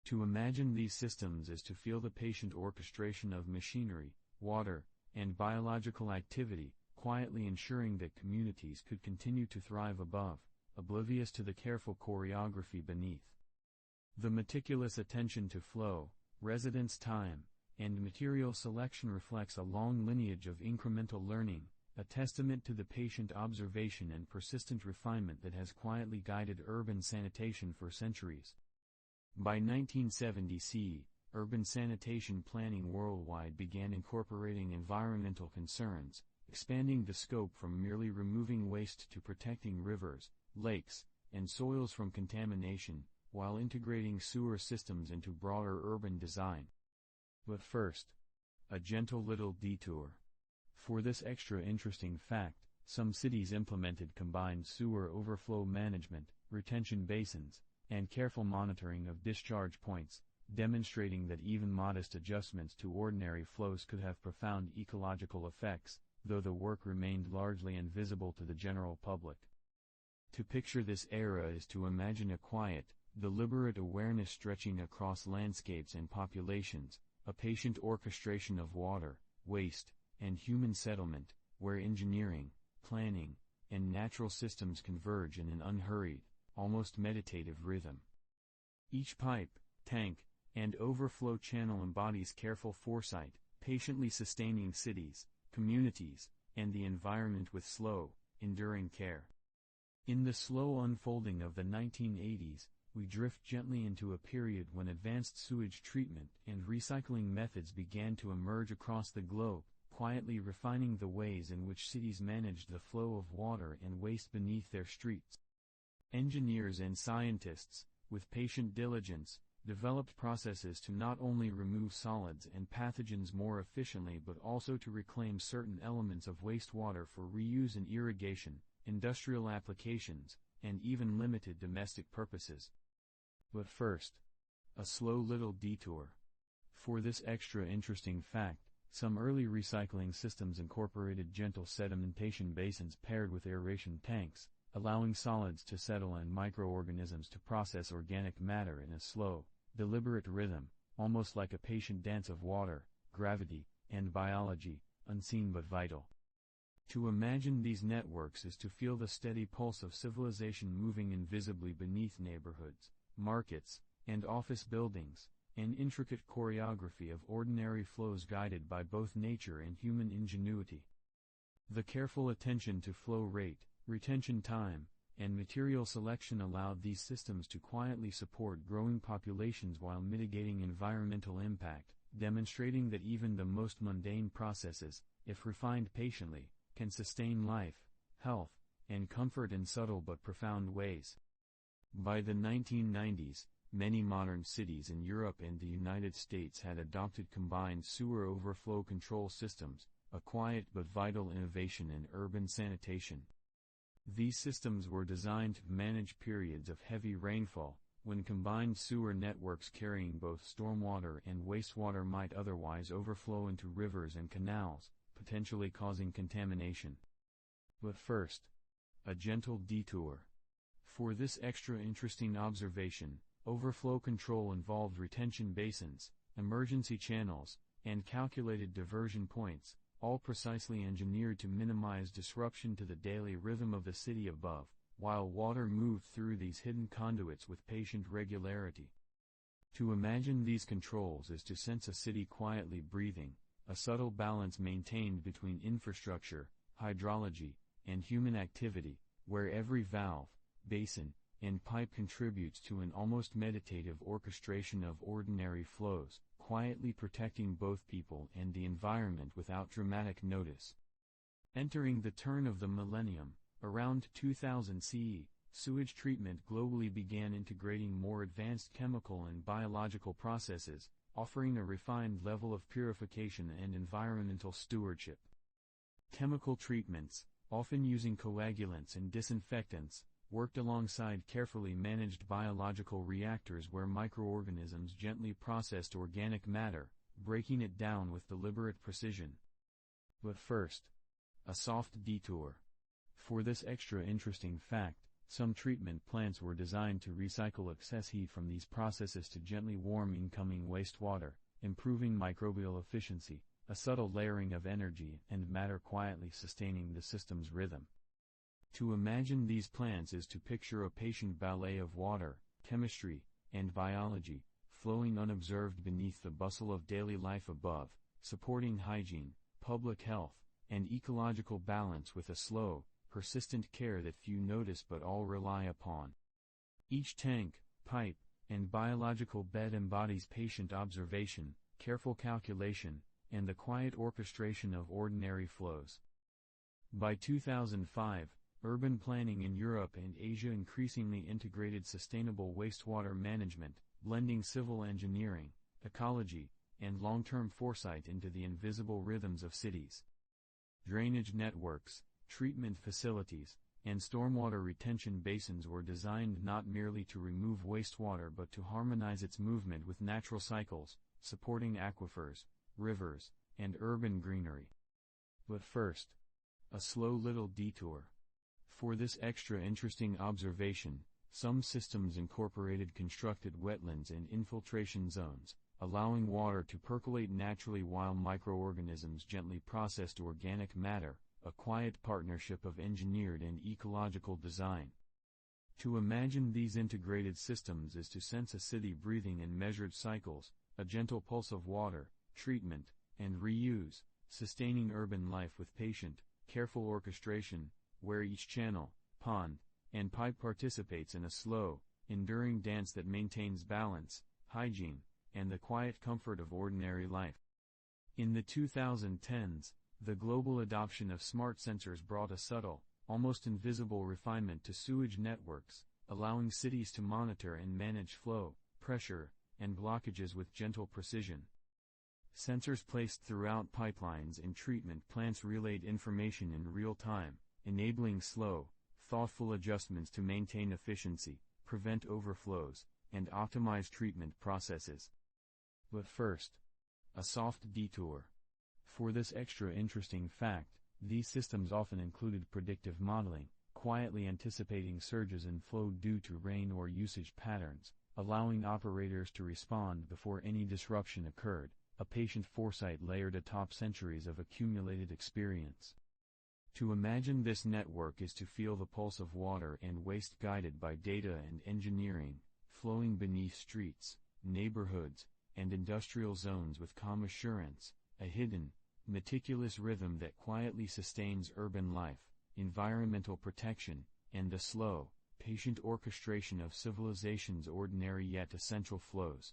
Speaker 1: To imagine these systems is to feel the patient orchestration of machinery, water, and biological activity, quietly ensuring that communities could continue to thrive above, oblivious to the careful choreography beneath. The meticulous attention to flow, residence time, and material selection reflects a long lineage of incremental learning, a testament to the patient observation and persistent refinement that has quietly guided urban sanitation for centuries. By 1970 CE, urban sanitation planning worldwide began incorporating environmental concerns, expanding the scope from merely removing waste to protecting rivers, lakes, and soils from contamination, while integrating sewer systems into broader urban design. But first, a gentle little detour. For this extra interesting fact, some cities implemented combined sewer overflow management, retention basins, and careful monitoring of discharge points, demonstrating that even modest adjustments to ordinary flows could have profound ecological effects, though the work remained largely invisible to the general public. To picture this era is to imagine a quiet, deliberate awareness stretching across landscapes and populations, a patient orchestration of water, waste, and human settlement, where engineering, planning, and natural systems converge in an unhurried, almost meditative rhythm. Each pipe, tank, and overflow channel embodies careful foresight, patiently sustaining cities, communities, and the environment with slow, enduring care. In the slow unfolding of the 1980s, we drift gently into a period when advanced sewage treatment and recycling methods began to emerge across the globe, quietly refining the ways in which cities managed the flow of water and waste beneath their streets. Engineers and scientists, with patient diligence, developed processes to not only remove solids and pathogens more efficiently but also to reclaim certain elements of wastewater for reuse in irrigation, industrial applications, and even limited domestic purposes. But first, a slow little detour. For this extra interesting fact, some early recycling systems incorporated gentle sedimentation basins paired with aeration tanks, allowing solids to settle and microorganisms to process organic matter in a slow, deliberate rhythm, almost like a patient dance of water, gravity, and biology, unseen but vital. To imagine these networks is to feel the steady pulse of civilization moving invisibly beneath neighborhoods, markets, and office buildings, an intricate choreography of ordinary flows guided by both nature and human ingenuity. The careful attention to flow rate, retention time, and material selection allowed these systems to quietly support growing populations while mitigating environmental impact, demonstrating that even the most mundane processes, if refined patiently, can sustain life, health, and comfort in subtle but profound ways. By the 1990s, many modern cities in Europe and the United States had adopted combined sewer overflow control systems, a quiet but vital innovation in urban sanitation. These systems were designed to manage periods of heavy rainfall, when combined sewer networks carrying both stormwater and wastewater might otherwise overflow into rivers and canals, potentially causing contamination. But first, a gentle detour. For this extra interesting observation, overflow control involved retention basins, emergency channels, and calculated diversion points, all precisely engineered to minimize disruption to the daily rhythm of the city above, while water moved through these hidden conduits with patient regularity. To imagine these controls is to sense a city quietly breathing, a subtle balance maintained between infrastructure, hydrology, and human activity, where every valve, basin, and pipe contributes to an almost meditative orchestration of ordinary flows, quietly protecting both people and the environment without dramatic notice. Entering the turn of the millennium, around 2000 CE, sewage treatment globally began integrating more advanced chemical and biological processes, offering a refined level of purification and environmental stewardship. Chemical treatments, often using coagulants and disinfectants, worked alongside carefully managed biological reactors where microorganisms gently processed organic matter, breaking it down with deliberate precision. But first, a soft detour. For this extra interesting fact, some treatment plants were designed to recycle excess heat from these processes to gently warm incoming wastewater, improving microbial efficiency, a subtle layering of energy and matter quietly sustaining the system's rhythm. To imagine these plants is to picture a patient ballet of water, chemistry, and biology, flowing unobserved beneath the bustle of daily life above, supporting hygiene, public health, and ecological balance with a slow, persistent care that few notice but all rely upon. Each tank, pipe, and biological bed embodies patient observation, careful calculation, and the quiet orchestration of ordinary flows. By 2005, urban planning in Europe and Asia increasingly integrated sustainable wastewater management, blending civil engineering, ecology, and long-term foresight into the invisible rhythms of cities. Drainage networks, treatment facilities, and stormwater retention basins were designed not merely to remove wastewater but to harmonize its movement with natural cycles, supporting aquifers, rivers, and urban greenery. But first, a slow little detour. For this extra interesting observation, some systems incorporated constructed wetlands and infiltration zones, allowing water to percolate naturally while microorganisms gently processed organic matter, a quiet partnership of engineered and ecological design. To imagine these integrated systems is to sense a city breathing in measured cycles, a gentle pulse of water, treatment, and reuse, sustaining urban life with patient, careful orchestration, where each channel, pond, and pipe participates in a slow, enduring dance that maintains balance, hygiene, and the quiet comfort of ordinary life. In the 2010s, the global adoption of smart sensors brought a subtle, almost invisible refinement to sewage networks, allowing cities to monitor and manage flow, pressure, and blockages with gentle precision. Sensors placed throughout pipelines and treatment plants relayed information in real time, enabling slow, thoughtful adjustments to maintain efficiency, prevent overflows, and optimize treatment processes. But first, a soft detour. For this extra interesting fact, these systems often included predictive modeling, quietly anticipating surges in flow due to rain or usage patterns, allowing operators to respond before any disruption occurred, a patient foresight layered atop centuries of accumulated experience. To imagine this network is to feel the pulse of water and waste guided by data and engineering, flowing beneath streets, neighborhoods, and industrial zones with calm assurance, a hidden, meticulous rhythm that quietly sustains urban life, environmental protection, and the slow, patient orchestration of civilization's ordinary yet essential flows.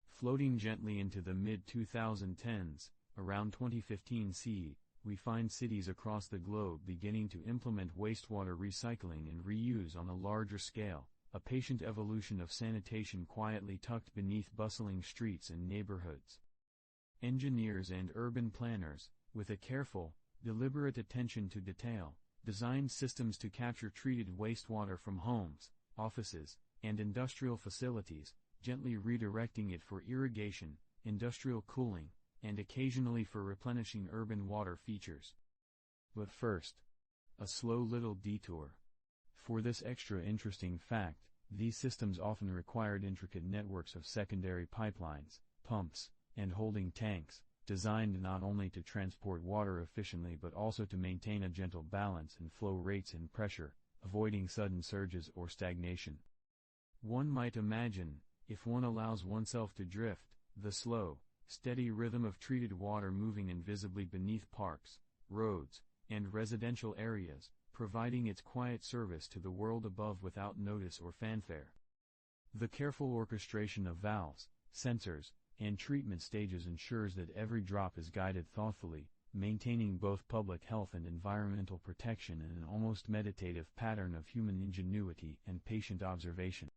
Speaker 1: Floating gently into the mid-2010s, around 2015 CE, we find cities across the globe beginning to implement wastewater recycling and reuse on a larger scale, a patient evolution of sanitation quietly tucked beneath bustling streets and neighborhoods. Engineers and urban planners, with a careful, deliberate attention to detail, designed systems to capture treated wastewater from homes, offices, and industrial facilities, gently redirecting it for irrigation, industrial cooling, and occasionally for replenishing urban water features. But first, a slow little detour. For this extra interesting fact, these systems often required intricate networks of secondary pipelines, pumps, and holding tanks, designed not only to transport water efficiently but also to maintain a gentle balance in flow rates and pressure, avoiding sudden surges or stagnation. One might imagine, if one allows oneself to drift, the slow, steady rhythm of treated water moving invisibly beneath parks, roads, and residential areas, providing its quiet service to the world above without notice or fanfare. The careful orchestration of valves, sensors, and treatment stages ensures that every drop is guided thoughtfully, maintaining both public health and environmental protection in an almost meditative pattern of human ingenuity and patient observation.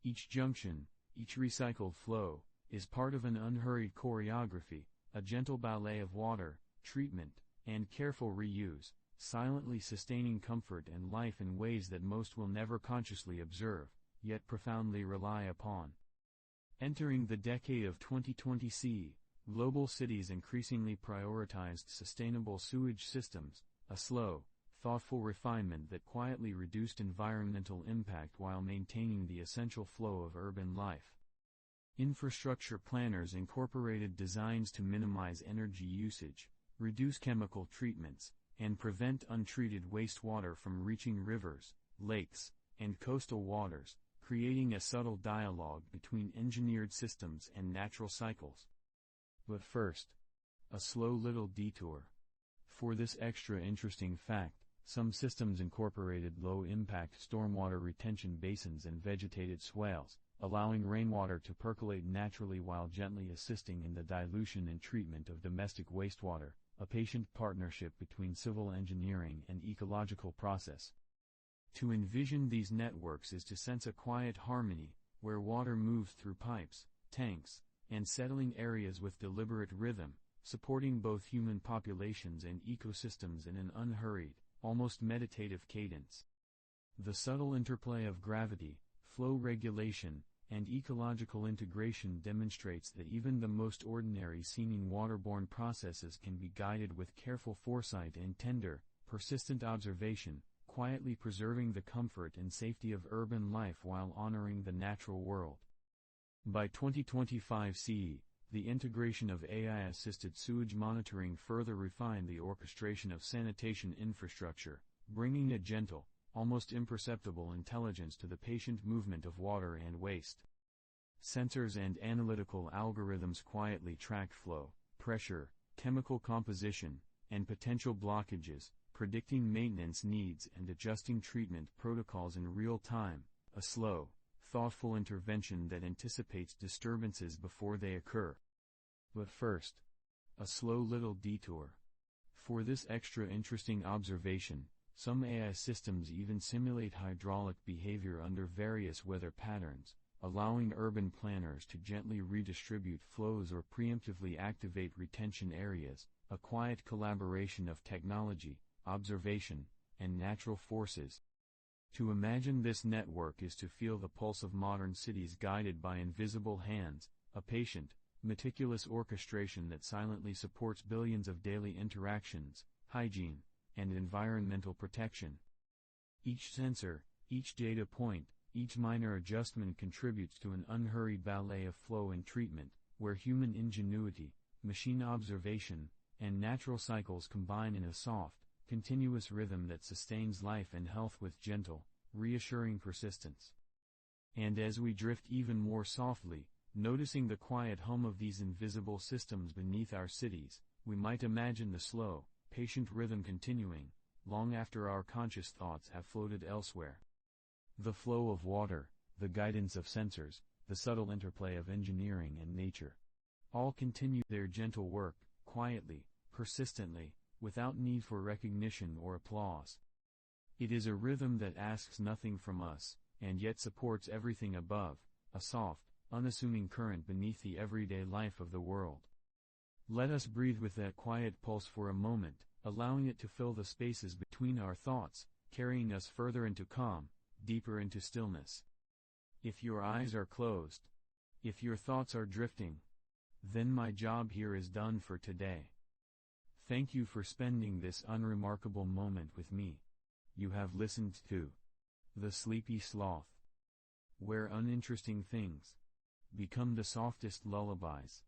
Speaker 1: Each junction, each recycled flow, is part of an unhurried choreography, a gentle ballet of water, treatment, and careful reuse, silently sustaining comfort and life in ways that most will never consciously observe, yet profoundly rely upon. Entering the decade of 2020 CE, global cities increasingly prioritized sustainable sewage systems, a slow, thoughtful refinement that quietly reduced environmental impact while maintaining the essential flow of urban life. Infrastructure planners incorporated designs to minimize energy usage, reduce chemical treatments, and prevent untreated wastewater from reaching rivers, lakes, and coastal waters, creating a subtle dialogue between engineered systems and natural cycles. But first, a slow little detour. For this extra interesting fact, some systems incorporated low-impact stormwater retention basins and vegetated swales, allowing rainwater to percolate naturally while gently assisting in the dilution and treatment of domestic wastewater, a patient partnership between civil engineering and ecological process. To envision these networks is to sense a quiet harmony, where water moves through pipes, tanks, and settling areas with deliberate rhythm, supporting both human populations and ecosystems in an unhurried, almost meditative cadence. The subtle interplay of gravity, flow regulation, and ecological integration demonstrates that even the most ordinary seeming waterborne processes can be guided with careful foresight and tender, persistent observation, quietly preserving the comfort and safety of urban life while honoring the natural world. By 2025 CE, the integration of AI-assisted sewage monitoring further refined the orchestration of sanitation infrastructure, bringing a gentle, almost imperceptible intelligence to the patient movement of water and waste. Sensors and analytical algorithms quietly track flow, pressure, chemical composition, and potential blockages, predicting maintenance needs and adjusting treatment protocols in real time, a slow, thoughtful intervention that anticipates disturbances before they occur. But first, a slow little detour. For this extra interesting observation, some AI systems even simulate hydraulic behavior under various weather patterns, allowing urban planners to gently redistribute flows or preemptively activate retention areas, a quiet collaboration of technology, observation, and natural forces. To imagine this network is to feel the pulse of modern cities guided by invisible hands, a patient, meticulous orchestration that silently supports billions of daily interactions, hygiene, and environmental protection. Each sensor, each data point, each minor adjustment contributes to an unhurried ballet of flow and treatment, where human ingenuity, machine observation, and natural cycles combine in a soft, continuous rhythm that sustains life and health with gentle, reassuring persistence. And as we drift even more softly, Noticing the quiet hum of these invisible systems beneath our cities, we might imagine the slow, patient rhythm continuing, long after our conscious thoughts have floated elsewhere. The flow of water, the guidance of sensors, the subtle interplay of engineering and nature. All continue their gentle work, quietly, persistently, without need for recognition or applause. It is a rhythm that asks nothing from us, and yet supports everything above, a soft, unassuming current beneath the everyday life of the world. Let us breathe with that quiet pulse for a moment, allowing it to fill the spaces between our thoughts, carrying us further into calm, deeper into stillness. If your eyes are closed, if your thoughts are drifting, then my job here is done for today. Thank you for spending this unremarkable moment with me. You have listened to The Sleepy Sloth, where uninteresting things become the softest lullabies.